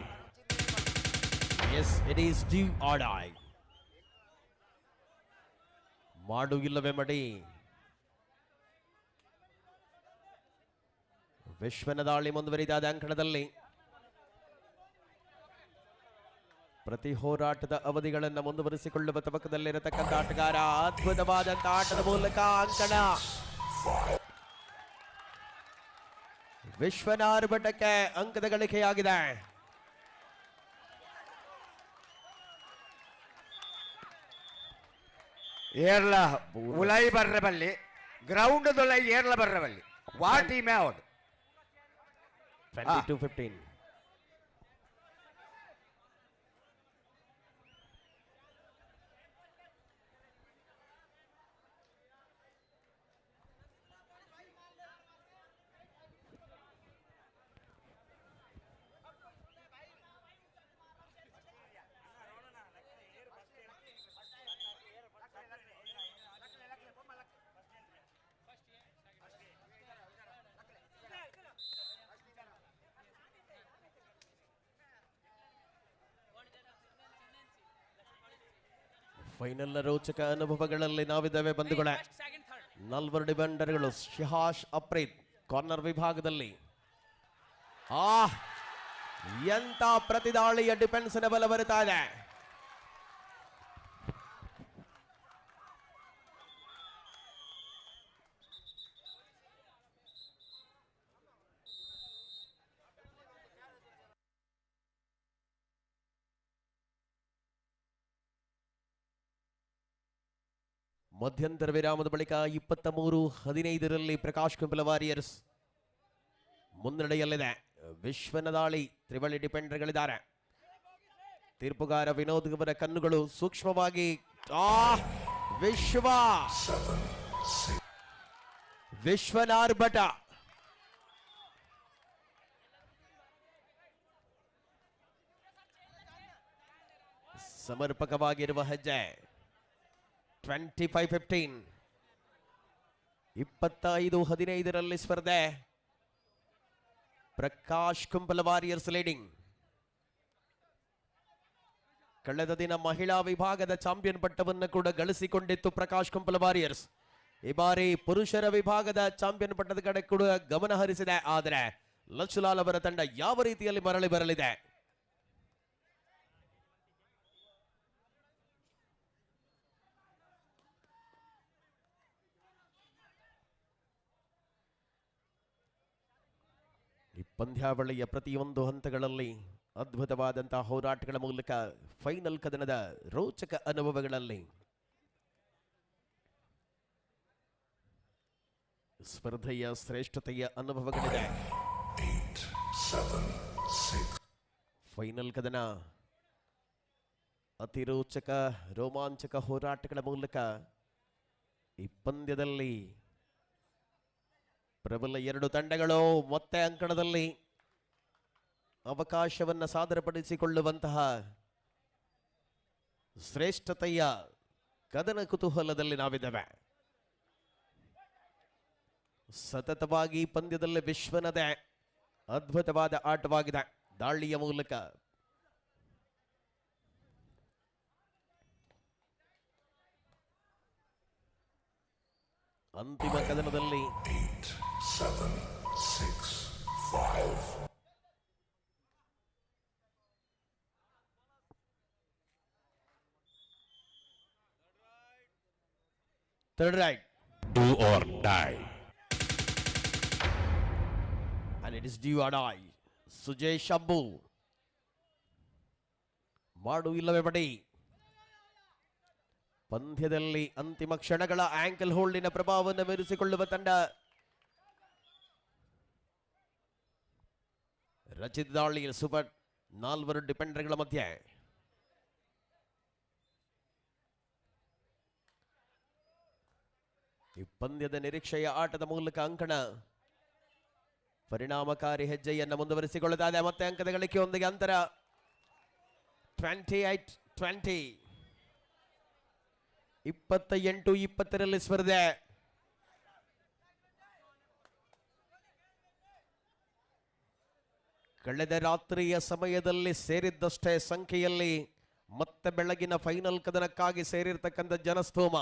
Speaker 1: Yes, it is do or die. ಮಾಡು ಇಲ್ಲವೇ ಮಡಿ. ವಿಶ್ವನ ದಾಳಿ ಮುಂದುವರಿದ ಅಂಕಣದಲ್ಲಿ ಪ್ರತಿ ಹೋರಾಟದ ಅವಧಿಗಳನ್ನು ಮುಂದುವರಿಸಿಕೊಳ್ಳುವ ತವಕದಲ್ಲಿರತಕ್ಕಂಥ ಆಟಗಾರ ಅದ್ಭುತವಾದಂತಹ ಆಟದ ಮೂಲಕ ಅಂಕಣ ವಿಶ್ವನಾರ್ಭಟಕ್ಕೆ ಅಂಕದ ಗಳಿಕೆಯಾಗಿದೆ.
Speaker 2: ಏರ್ಲ ಉಲೈ ಬರ್ರೆ ಬಲ್ಲಿ ಗ್ರೌಂಡ್ ದೊಲೈ ಏರ್ಲ ಬರ್ರೆ ಬಲ್ಲಿ ವಾ ಟೀಮೇ ಔಟ್
Speaker 1: 22-15. ಫೈನಲ್ ರೋಚಕ ಅನುಭವಗಳಲ್ಲಿ ನಾವಿದ್ದೇವೆ ಬಂಧುಗಳೇ. 4 ಡಿಫೆಂಡರ್ಗಳು. ಶಿಹಾಶ್ ಅಪ್ರೀತ್ ಕಾರ್ನರ್ ವಿಭಾಗದಲ್ಲಿ. ಎಂತ ಪ್ರತಿದಾಳಿಯ ಡಿಫೆನ್ಸ್ನ ಬಲ ಬರುತ್ತಾ ಇದೆ. ಮಧ್ಯಂತರ ವಿರಾಮದ ಬಳಿಕ 23-15 ಪ್ರಕಾಶ್ ಕುಂಬಲ ವಾರಿಯರ್ಸ್ ಮುನ್ನಡೆಯಲ್ಲಿದೆ. ವಿಶ್ವನ ದಾಳಿ ತ್ರಿವಳಿ ಡಿಫೆಂಡರ್ಗಳಿದ್ದಾರೆ. ತೀರ್ಪುಗಾರ ವಿನೋದ್ ಅವರ ಕಣ್ಣುಗಳು ಸೂಕ್ಷ್ಮವಾಗಿ ವಿಶ್ವನಾರ್ಭಟ ಸಮರ್ಪಕವಾಗಿರುವ ಹೆಜ್ಜೆ. 25-15 25-15 ಸ್ಪರ್ಧೆ. Prakash Kumbala Warriors leading. ಕಳೆದ ದಿನ ಮಹಿಳಾ ವಿಭಾಗದ ಚಾಂಪಿಯನ್ ಪಟ್ಟವನ್ನು ಕೂಡ ಗಳಿಸಿಕೊಂಡಿತ್ತು ಪ್ರಕಾಶ್ ಕುಂಬಲ ವಾರಿಯರ್ಸ್. ಈ ಬಾರಿ ಪುರುಷರ ವಿಭಾಗದ ಚಾಂಪಿಯನ್ ಪಟ್ಟದ ಕಡೆ ಕೂಡ ಗಮನ ಹರಿಸಿದೆ. ಆದರೆ ಲಚ್ಚುಲಾಲ್ ಅವರ ತಂಡ ಯಾವ ರೀತಿಯಲ್ಲಿ ಮರಳಿ ಬರಲಿದೆ? ಈ ಪಂದ್ಯಾವಳಿಯ ಪ್ರತಿಯೊಂದು ಹಂತಗಳಲ್ಲಿ ಅದ್ಭುತವಾದಂತಹ ಹೋರಾಟಗಳ ಮೂಲಕ ಫೈನಲ್ ಕದನದ ರೋಚಕ ಅನುಭವಗಳಲ್ಲಿ ಸ್ಪರ್ಧೆಯ ಶ್ರೇಷ್ಠತೆಯ ಅನುಭವಗಳಿದೆ.
Speaker 3: 8, 7, 6.
Speaker 1: ಫೈನಲ್ ಕದನ ಅತಿ ರೋಚಕ ರೋಮಾಂಚಕ ಹೋರಾಟಗಳ ಮೂಲಕ ಈ ಪಂದ್ಯದಲ್ಲಿ ಪ್ರಬಲ 2 ತಂಡಗಳು ಮತ್ತೆ ಅಂಕಣದಲ್ಲಿ ಅವಕಾಶವನ್ನು ಸಾದರಪಡಿಸಿಕೊಳ್ಳುವಂತಹ ಶ್ರೇಷ್ಠತೆಯ ಕದನ ಕುತೂಹಲದಲ್ಲಿ ನಾವಿದ್ದೇವೆ. ಸತತವಾಗಿ ಪಂದ್ಯದಲ್ಲಿ ವಿಶ್ವನದೇ ಅದ್ಭುತವಾದ ಆಟವಾಗಿದೆ. ದಾಳಿಯ ಮೂಲಕ ಅಂತಿಮ ಕದನದಲ್ಲಿ
Speaker 3: 8, 7, 6, 5.
Speaker 1: third right
Speaker 3: Do or die.
Speaker 1: and it is do or die. ಸುಜೇಶ್ ಅಂಬು ಮಾಡು ಇಲ್ಲವೇ ಬಡಿ. ಪಂದ್ಯದಲ್ಲಿ ಅಂತಿಮ ಕ್ಷಣಗಳ ಆಂಕಲ್ ಹೋಲ್ಡಿನ ಪ್ರಭಾವವನ್ನು ಬೀರಿಸಿಕೊಳ್ಳುವ ತಂಡ ರಚಿತ ದಾಳಿಯ ಸೂಪರ್ 4 ಡಿಫೆಂಡರ್ಗಳ ಮಧ್ಯೆ ಈ ಪಂದ್ಯದ ನಿರೀಕ್ಷೆಯ ಆಟದ ಮೂಲಕ ಅಂಕಣ ಪರಿಣಾಮಕಾರಿ ಹೆಜ್ಜೆಯನ್ನು ಮುಂದುವರಿಸಿಕೊಳ್ಳುತ್ತಾ ಇದೆ. ಮತ್ತೆ ಅಂಕದ ಗಳಿಕೆಯೊಂದಿಗೆ ಅಂತರ 28-20. 28-20 ಸ್ಪರ್ಧೆ. ಕಳೆದ ರಾತ್ರಿಯ ಸಮಯದಲ್ಲಿ ಸೇರಿದ್ದಷ್ಟೇ ಸಂಖ್ಯೆಯಲ್ಲಿ ಮತ್ತೆ ಬೆಳಗಿನ ಫೈನಲ್ ಕದನಕ್ಕಾಗಿ ಸೇರಿರ್ತಕ್ಕಂಥ ಜನಸ್ತೋಮ.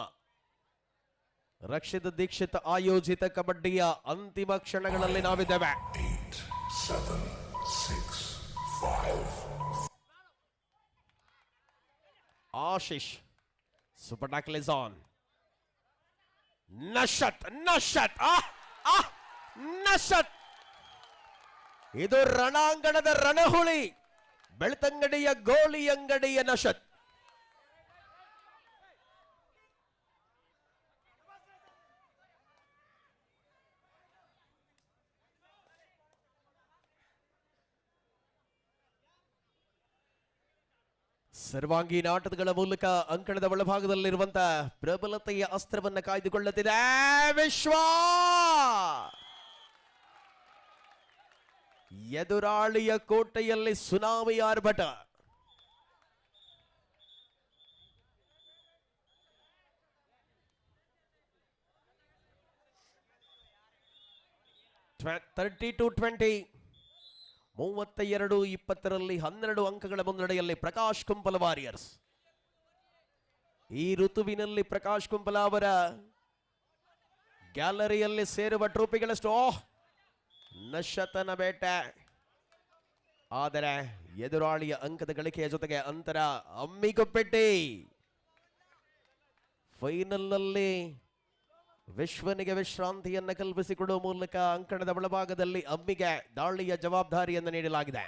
Speaker 1: ರಕ್ಷಿತ್ ದೀಕ್ಷಿತ್ ಆಯೋಜಿತ ಕಬಡ್ಡಿಯ ಅಂತಿಮ ಕ್ಷಣಗಳಲ್ಲಿ ನಾವಿದ್ದೇವೆ.
Speaker 3: 8, 7, 6, 5.
Speaker 1: Ashish super tackle is on. ನಶತ್ ನಶತ್ ಇದು ರಣಾಂಗಣದ ರಣಹುಳಿ. ಬೆಳ್ತಂಗಡಿಯ ಗೋಳಿ ಅಂಗಡಿಯ ನಶತ್. ಸರ್ವಾಂಗೀಣ ಆಟಗಳ ಮೂಲಕ ಅಂಕಣದ ಒಳಭಾಗದಲ್ಲಿರುವಂತಹ ಪ್ರಬಲತೆಯ ಅಸ್ತ್ರವನ್ನ ಕಾಯ್ದುಕೊಳ್ಳುತ್ತಿದೆ ವಿಶ್ವ. ಎದುರಾಳಿಯ ಕೋಟೆಯಲ್ಲಿ ಸುನಾಮಿ ಆರ್ಭಟ. ಥರ್ಟಿ ಟು 20, 32-20 12 ಅಂಕಗಳ ಮುನ್ನಡೆಯಲ್ಲಿ ಪ್ರಕಾಶ್ ಕುಂಪಲ ವಾರಿಯರ್ಸ್. ಈ ಋತುವಿನಲ್ಲಿ ಪ್ರಕಾಶ್ ಕುಂಪಲ ಅವರ ಗ್ಯಾಲರಿಯಲ್ಲಿ ಸೇರುವ ಟ್ರೋಫಿಗಳಷ್ಟು ನಶತನ ಬೇಟೆ. ಆದರೆ ಎದುರಾಳಿಯ ಅಂಕದ ಗಳಿಕೆಯ ಜೊತೆಗೆ ಅಂತರ ಅಮ್ಮಿಗೊಪ್ಪೆಟ್ಟಿ. ಫೈನಲ್ ನಲ್ಲಿ ವಿಶ್ವನಿಗೆ ವಿಶ್ರಾಂತಿಯನ್ನು ಕಲ್ಪಿಸಿಕೊಡುವ ಮೂಲಕ ಅಂಕಣದ ಒಳಭಾಗದಲ್ಲಿ ಅಮ್ಮಿಗೆ ದಾಳಿಯ ಜವಾಬ್ದಾರಿಯನ್ನು ನೀಡಲಾಗಿದೆ.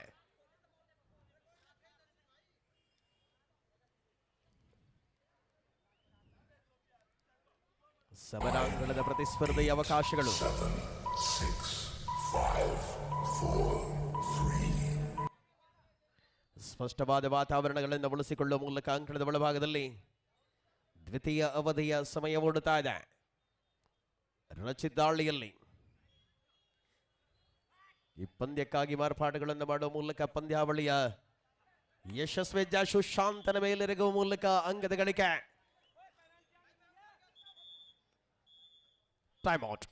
Speaker 1: ಸಮರಾಂಗಣದ ಪ್ರತಿಸ್ಪರ್ಧೆಯ ಅವಕಾಶಗಳು.
Speaker 3: 7, 6, 5, 4, 3.
Speaker 1: ಸ್ಪಷ್ಟವಾದ ವಾತಾವರಣಗಳನ್ನು ಬಳಸಿಕೊಳ್ಳುವ ಮೂಲಕ ಅಂಕಣದ ಒಳಭಾಗದಲ್ಲಿ ದ್ವಿತೀಯ ಅವಧಿಯ ಸಮಯ ಓಡುತ್ತಾ ಇದೆ. ರಚಿತ್ ದಾಳಿಯಲ್ಲಿ ಈ ಪಂದ್ಯಕ್ಕಾಗಿ ಮಾರ್ಪಾಡುಗಳನ್ನು ಮಾಡುವ ಮೂಲಕ ಪಂದ್ಯಾವಳಿಯ ಯಶಸ್ವಿ ಸುಶಾಂತನ ಮೇಲೆರಗುವ ಮೂಲಕ ಅಂಕದ ಗಳಿಕೆ. Time out.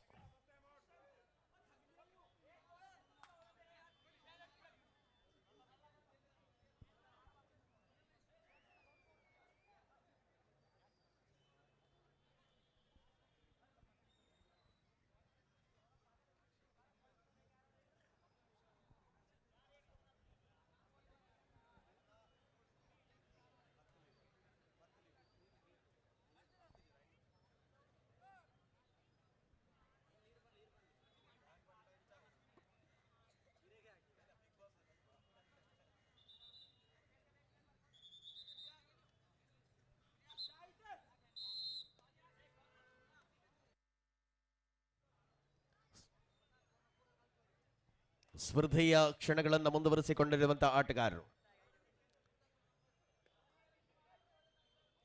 Speaker 1: ಸ್ಪರ್ಧೆಯ ಕ್ಷಣಗಳನ್ನು ಮುಂದುವರಿಸಿಕೊಂಡಿರುವಂತಹ ಆಟಗಾರರು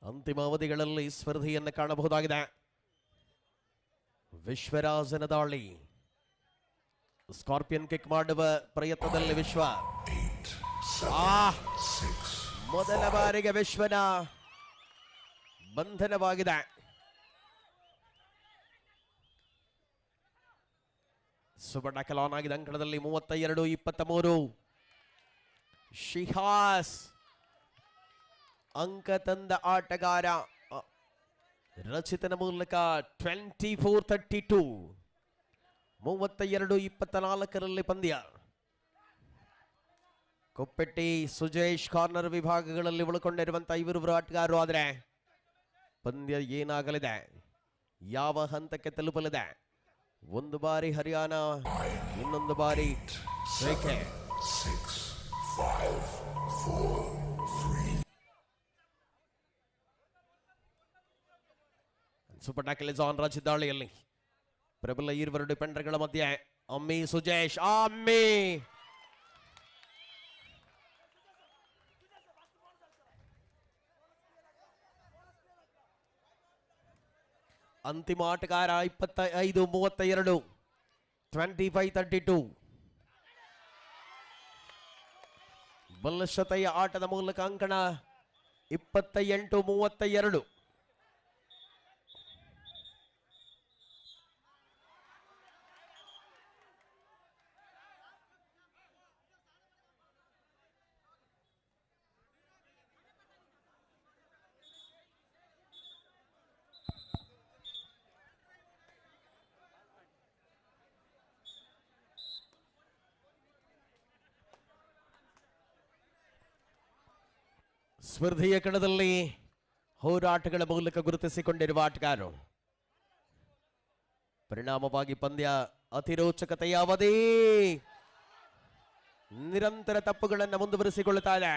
Speaker 1: ಅಂತಿಮ ಅವಧಿಗಳಲ್ಲಿ ಸ್ಪರ್ಧೆಯನ್ನು ಕಾಣಬಹುದಾಗಿದೆ. ವಿಶ್ವರಾಜನ ದಾಳಿ. ಸ್ಕಾರ್ಪಿಯನ್ ಕಿಕ್ ಮಾಡುವ ಪ್ರಯತ್ನದಲ್ಲಿ ವಿಶ್ವ.
Speaker 3: 8, 7, 6.
Speaker 1: ಮೊದಲ ಬಾರಿಗೆ ವಿಶ್ವನ ಬಂಧನವಾಗಿದೆ. ಸುವರ್ಣ ಕಲಾನ್ ಆಗಿದೆ ಅಂಕಣದಲ್ಲಿ 32-23. ಶಿಹಾಸ್ ಅಂಕ ತಂದ ಆಟಗಾರ ರಚಿತನ ಮೂಲಕ 24-32. 32-24 ಪಂದ್ಯ. ಕೊಪ್ಪೆಟ್ಟಿ ಸುಜೇಶ್ ಕಾರ್ನರ್ ವಿಭಾಗಗಳಲ್ಲಿ ಉಳ್ಕೊಂಡಿರುವಂತಹ ಇವರು ಆಟಗಾರರು. ಆದರೆ ಪಂದ್ಯ ಏನಾಗಲಿದೆ, ಯಾವ ಹಂತಕ್ಕೆ ತಲುಪಲಿದೆ? ಒಂದು ಬಾರಿ ಹರಿಯಾಣ, ಇನ್ನೊಂದು ಬಾರಿ
Speaker 3: 7, 6, 5, 4, 3.
Speaker 1: Super tackle is on Rachit ದಾಳಿಯಲ್ಲಿ. ಪ್ರಬಲ ಇರುವರು ಡಿಫೆಂಡರ್ಗಳ ಮಧ್ಯೆ ಅಮ್ಮಿ ಸುಜೇಶ್. ಅಮ್ಮಿ ಅಂತಿಮ ಆಟಗಾರ 25-32. 25-32. ಬಲಶತೆಯ ಆಟದ ಮೂಲಕ ಅಂಕಣ 28-32. ಸ್ಪರ್ಧೆಯ ಕಣದಲ್ಲಿ ಹೋರಾಟಗಳ ಮೂಲಕ ಗುರುತಿಸಿಕೊಂಡಿರುವ ಆಟಗಾರರು. ಪರಿಣಾಮವಾಗಿ ಪಂದ್ಯ ಅತಿರೋಚಕತೆಯ ಅವಧಿ. ನಿರಂತರ ತಪ್ಪುಗಳನ್ನು ಮುಂದುವರಿಸಿಕೊಳ್ಳುತ್ತಾ ಇದೆ.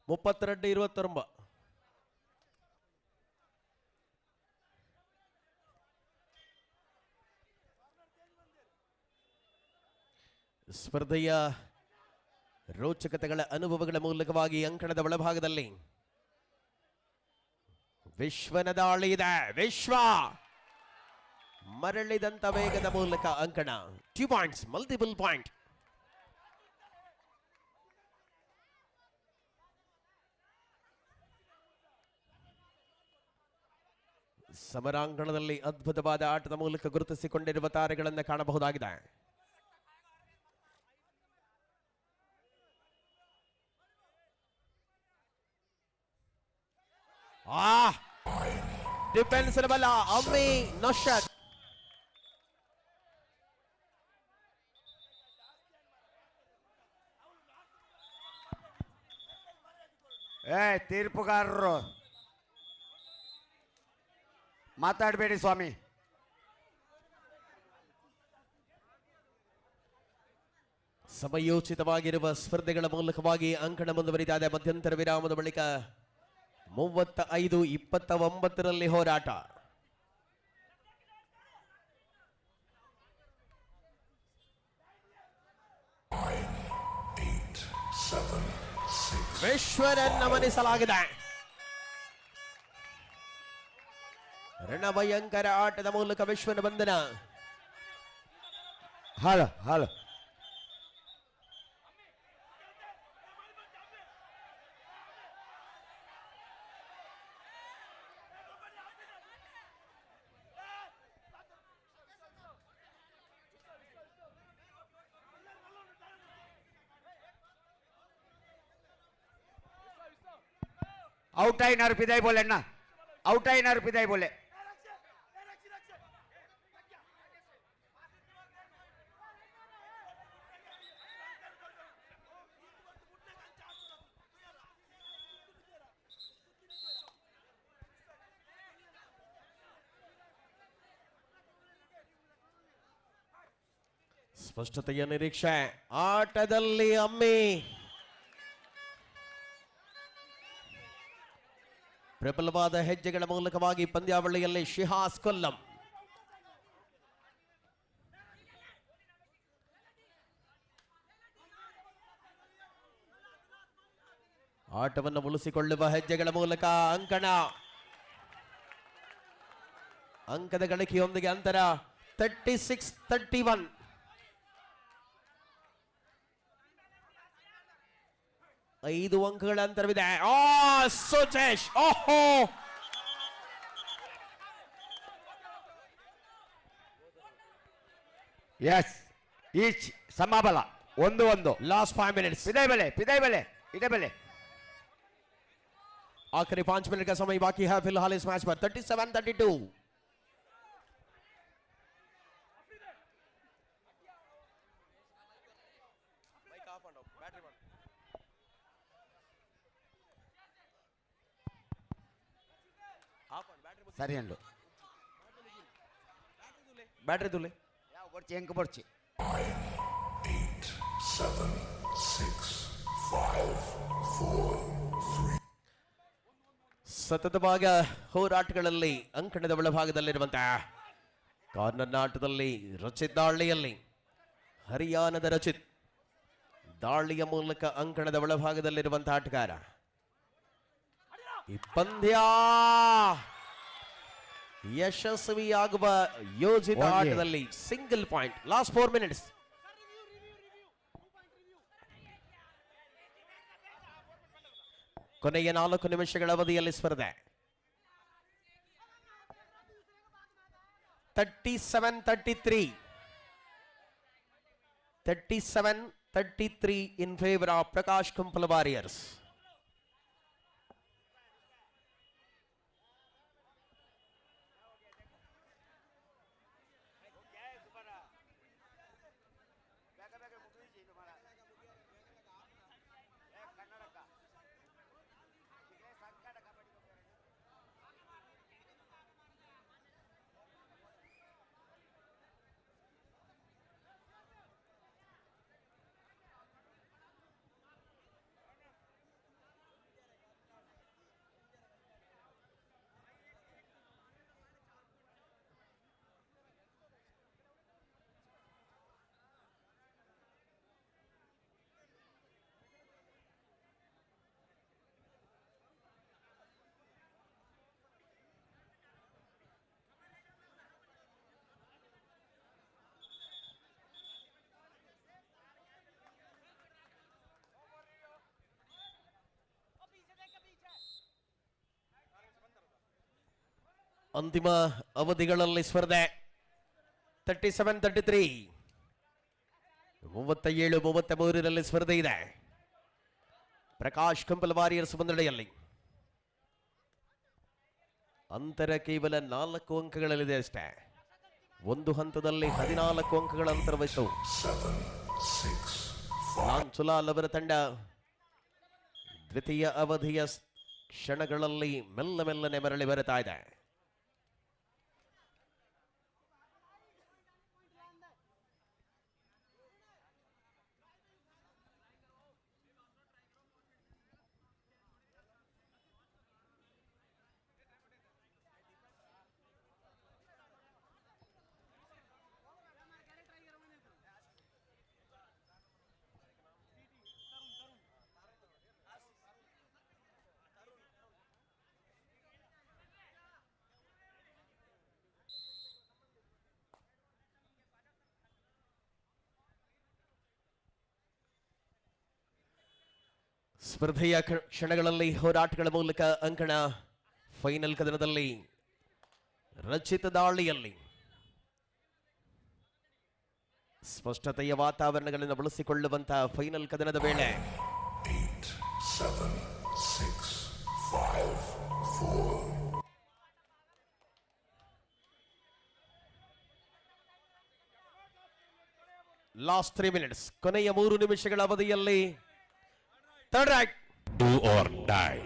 Speaker 1: 32-29. ಸ್ಪರ್ಧೆಯ ರೋಚಕತೆಗಳ ಅನುಭವಗಳ ಮೂಲಕವಾಗಿ ಅಂಕಣದ ಒಳಭಾಗದಲ್ಲಿ ವಿಶ್ವನ ದಾಳಿ ಇದೆ. ವಿಶ್ವ ಮರಳಿದಂತ ವೇಗದ ಮೂಲಕ ಅಂಕಣ 2 ಪಾಯಿಂಟ್ಸ್, ಮಲ್ಟಿಪಲ್ ಪಾಯಿಂಟ್. ಸಮರಾಂಗಣದಲ್ಲಿ ಅದ್ಭುತವಾದ ಆಟದ ಮೂಲಕ ಗುರುತಿಸಿಕೊಂಡಿರುವ ತಾರೆಗಳನ್ನು ಕಾಣಬಹುದಾಗಿದೆ. ಡಿಫೆನ್ಸ್ ಬಲ ಅಮ್ಮಿ ನೌಶಾದ್.
Speaker 2: ತೀರ್ಪುಗಾರರು ಮಾತಾಡಬೇಡಿ ಸ್ವಾಮಿ.
Speaker 1: ಸಮಯೋಚಿತವಾಗಿರುವ ಸ್ಪರ್ಧೆಗಳ ಮೂಲಕವಾಗಿ ಅಂಕಣ ಮುಂದುವರಿತಾ ಇದೆ. ಮಧ್ಯಂತರ ವಿರಾಮದ ಬಳಿಕ 35-29 ಹೋರಾಟ. ವಿಶ್ವರನ್ನ ಮನಿಸಲಾಗಿದೆ. ರಣಭಯಂಕರ ಆಟದ ಮೂಲಕ ವಿಶ್ವನ ಬಂಧನ.
Speaker 2: ಹಲೋ ಹಲೋ आउट आईनार पिदाई बोले ना, आउट आईनार पिदाई बोले.
Speaker 1: ಸ್ಪಷ್ಟತೆಯ ನಿರೀಕ್ಷೆ ಆಟದಲ್ಲಿ ಅಮ್ಮಿ. ಪ್ರಬಲವಾದ ಹೆಜ್ಜೆಗಳ ಮೂಲಕವಾಗಿ ಪಂದ್ಯಾವಳಿಯಲ್ಲಿ ಶಿಹಾಸ್ ಕೊಲ್ಲಂ. ಆಟವನ್ನು ಉಳಿಸಿಕೊಳ್ಳುವ ಹೆಜ್ಜೆಗಳ ಮೂಲಕ ಅಂಕಣ. ಅಂಕದ ಗಳಿಕೆಯೊಂದಿಗೆ ಅಂತರ 36-31. ಐದು ಅಂಕಗಳ ಅಂತರವಿದೆ. ಸುಜೇಶ್, ಓಹೋ,
Speaker 2: ಎಸ್ ಈಚ್ ಸಮಬಲ 1-1.
Speaker 1: Last 5 minutes.
Speaker 2: पिदाई बले इधे बले.
Speaker 1: आखिरी 5 मिनट का समय बाकी है फिलहाल इस मैच पर. 37-32.
Speaker 2: ಸರಿ ಅಂಡು
Speaker 1: ಬ್ಯಾಟ್ರಿ ತುಲೆ
Speaker 2: ಯಾವ ಬರ್ಚಿ ಎಂಕ ಬರ್ಚಿ.
Speaker 3: 9, 8, 7, 6, 5, 4, 3.
Speaker 1: ಸತತವಾದ ಹೋರಾಟಗಳಲ್ಲಿ ಅಂಕಣದ ಒಳಭಾಗದಲ್ಲಿರುವಂತಹ ಕಾರ್ನರ್ ಆಟದಲ್ಲಿ ರಚಿತ್ ದಾಳಿಯಲ್ಲಿ ಹರಿಯಾಣದ ರಚಿತ್ ದಾಳಿಯ ಮೂಲಕ ಅಂಕಣದ ಒಳಭಾಗದಲ್ಲಿರುವಂತಹ ಆಟಗಾರ. ಈ ಪಂದ್ಯ ಯಶಸ್ವಿಯಾಗುವ ಯೋಜಿತ ಆಟದಲ್ಲಿ ಸಿಂಗಲ್ ಪಾಯಿಂಟ್. Last 4 minutes. ಕೊನೆಯ 4 ನಿಮಿಷಗಳ ಅವಧಿಯಲ್ಲಿ ಸ್ಪರ್ಧೆ. 37-33. 37-33 in favor of Prakash Kumpal Warriors. ಅಂತಿಮ ಅವಧಿಗಳಲ್ಲಿ ಸ್ಪರ್ಧೆ 37-33 37-33 ಸ್ಪರ್ಧೆ ಇದೆ. ಪ್ರಕಾಶ್ ಕಂಪಲ್ ವಾರಿಯರ್ಸ್ ಮುನ್ನಡೆಯಲ್ಲಿ. ಅಂತರ ಕೇವಲ 4 ಅಂಕಗಳಲ್ಲಿದೆ ಅಷ್ಟೇ. ಒಂದು ಹಂತದಲ್ಲಿ 14 ಅಂಕಗಳ ಅಂತರವಿತ್ತು. ಲಾಂಚುಲಾಲ್ ಅವರ ತಂಡ ದ್ವಿತೀಯ ಅವಧಿಯ ಕ್ಷಣಗಳಲ್ಲಿ ಮೆಲ್ಲನೆ ಮರಳಿ ಬರುತ್ತಾ ಇದೆ. ಸ್ಪರ್ಧೆಯ ಕ್ಷಣಗಳಲ್ಲಿ ಹೋರಾಟಗಳ ಮೂಲಕ ಅಂಕಣ ಫೈನಲ್ ಕದನದಲ್ಲಿ ರಚಿತ ದಾಳಿಯಲ್ಲಿ ಸ್ಪಷ್ಟತೆಯ ವಾತಾವರಣಗಳನ್ನು ಬಳಸಿಕೊಳ್ಳುವಂತಹ ಫೈನಲ್ ಕದನದ ವೇಳೆ
Speaker 3: 8, 7, 6, 5, 4.
Speaker 1: ಲಾಸ್ಟ್ 3 ಮಿನಿಟ್ಸ್, ಕೊನೆಯ 3 ನಿಮಿಷಗಳ ಅವಧಿಯಲ್ಲಿ third right.
Speaker 3: Do or die.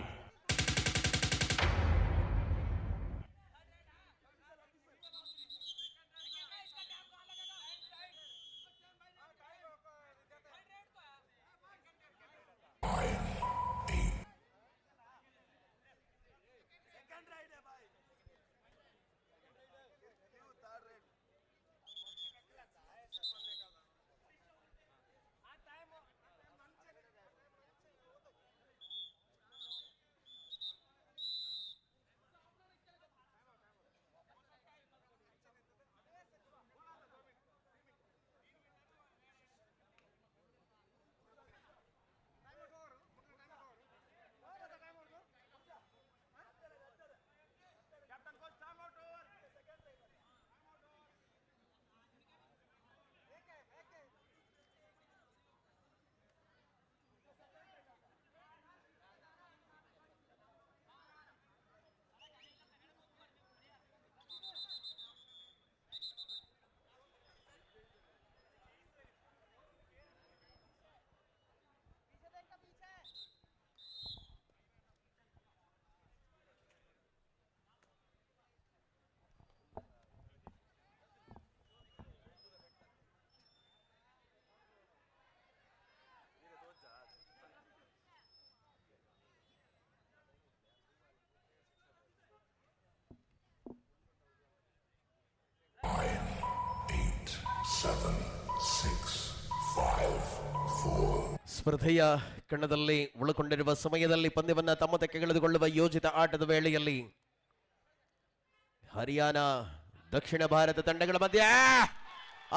Speaker 1: ಸ್ಪರ್ಧೆಯ ಕಣದಲ್ಲಿ ಉಳಿಕೊಂಡಿರುವ ಸಮಯದಲ್ಲಿ ಪಂದ್ಯವನ್ನ ತಮ್ಮ ತೆಗೆದುಕೊಳ್ಳುವ ಯೋಜಿತ ಆಟದ ವೇಳೆಯಲ್ಲಿ ಹರಿಯಾಣ ದಕ್ಷಿಣ ಭಾರತ ತಂಡಗಳ ಮಧ್ಯೆ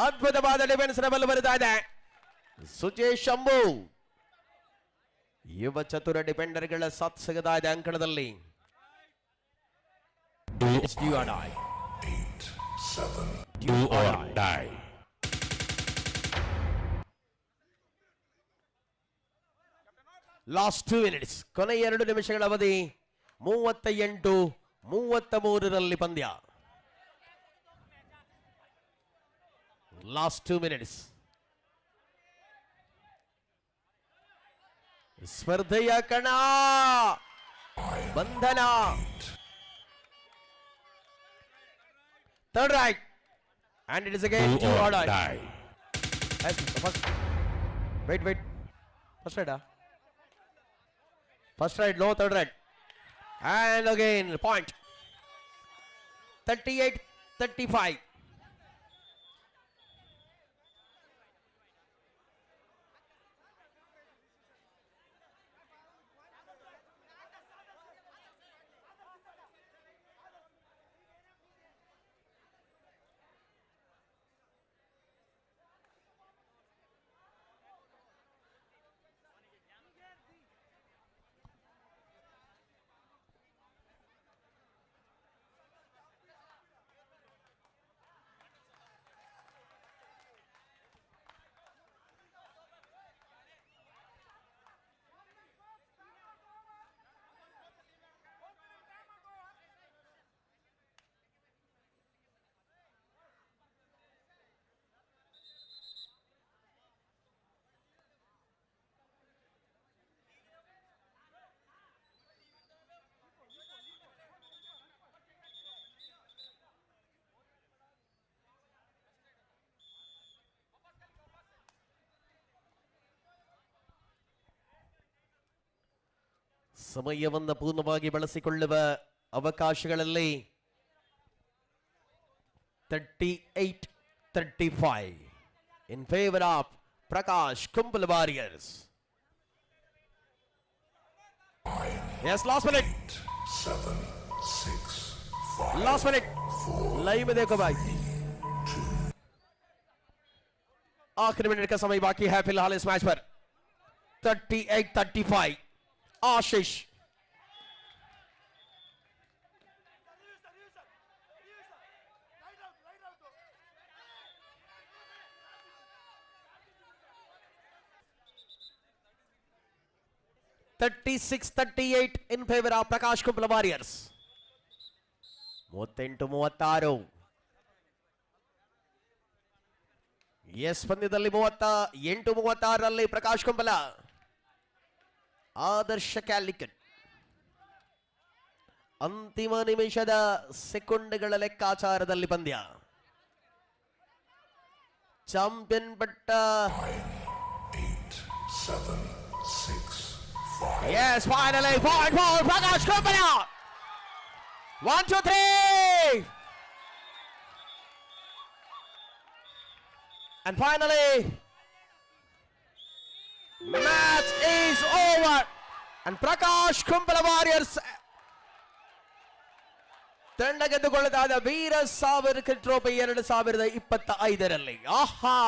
Speaker 1: ಅದ್ಭುತವಾದ ಡಿಫೆನ್ಸ್ ಬಲ್ ಬರುತ್ತಾ ಇದೆ. ಸುಜೇಶ್ ಶಂಭು ಯುವ ಚತುರ ಡಿಫೆಂಡರ್ಗಳ ಸಾಥ್ ಸಿಗತಾ ಇದೆ ಅಂಕಣದಲ್ಲಿ.
Speaker 3: 8, 7. Do or die.
Speaker 1: Last 2 minutes, ಕೊನೆ 2 ನಿಮಿಷಗಳ ಅವಧಿ. 38-33 ಪಂದ್ಯ. Last 2 minutes. ಸ್ಪರ್ಧೆಯ ಕಣ ಬಂಧನ. Third right and it is again
Speaker 3: Do or die.
Speaker 1: Wait. First right. First right, no, third right. And again, point. 38-35. ಸಮಯವನ್ನು ಪೂರ್ಣವಾಗಿ ಬಳಸಿಕೊಳ್ಳುವ ಅವಕಾಶಗಳಲ್ಲಿ 38-35 in favor of Prakash Kumbal Warriors. Yes, last minute.
Speaker 3: 7, 6, 5,
Speaker 1: Last minute.
Speaker 3: 4,
Speaker 1: live में देखो भाई,
Speaker 3: 2,
Speaker 1: आखिरी minute का समय बाकी है फिलहाल इस मैच पर. 38-35 Ashish. (36-38) in favor of Prakash Kumbal Warriors. 38-36. ಎಸ್ ಪಂದ್ಯದಲ್ಲಿ 38-36ರಲ್ಲಿ ಪ್ರಕಾಶ್ ಕುಂಬಲ ಆದರ್ಶ ಕ್ಯಾಲಿಕಟ್. ಅಂತಿಮ ನಿಮಿಷದ ಸೆಕೆಂಡ್ಗಳ ಲೆಕ್ಕಾಚಾರದಲ್ಲಿ ಪಂದ್ಯ. ಚಾಂಪಿಯನ್ ಪಟ್ಟ
Speaker 3: 8, 7, 6, 5,
Speaker 1: yes finally point for Prakash Kumbala. 1 2 3 and finally match is over and Prakash Kumbal Warriors ತಂಡ ಗೆದ್ದುಕೊಳ್ಳುತ್ತಾದ ವೀರ ಸಾವರ್ಕರ್ ಟ್ರೋಫಿ 2025ರಲ್ಲಿ. ಆಹಾ,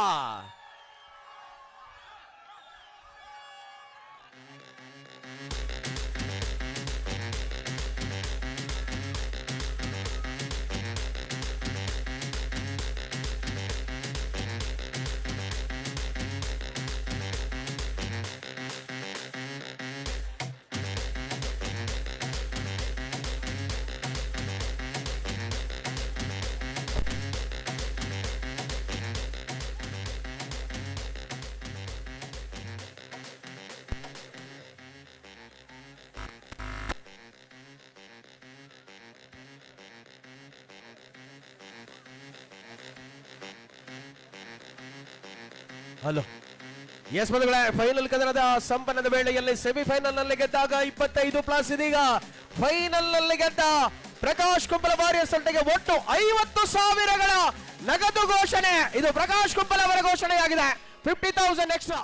Speaker 1: ಹಲೋ ಎಸ್ ಬಂಧುಗಳೇ, ಫೈನಲ್ ಕದನದ ಸಂಪನ್ನದ ವೇಳೆಯಲ್ಲಿ ಸೆಮಿಫೈನಲ್ ನಲ್ಲಿ ಗೆದ್ದಾಗ 25+ ಇದೀಗ ಫೈನಲ್ ನಲ್ಲಿ ಗೆದ್ದ ಪ್ರಕಾಶ್ ಕುಂಬಲ ವಾರಿಯರ್ಸ್ ತಂಡಕ್ಕೆ ಒಟ್ಟು 50,000ಗಳ ನಗದು ಘೋಷಣೆ. ಇದು ಪ್ರಕಾಶ್ ಕುಂಬಲ ಅವರ ಘೋಷಣೆಯಾಗಿದೆ. 50,000 ಎಕ್ಸ್ಟ್ರಾ.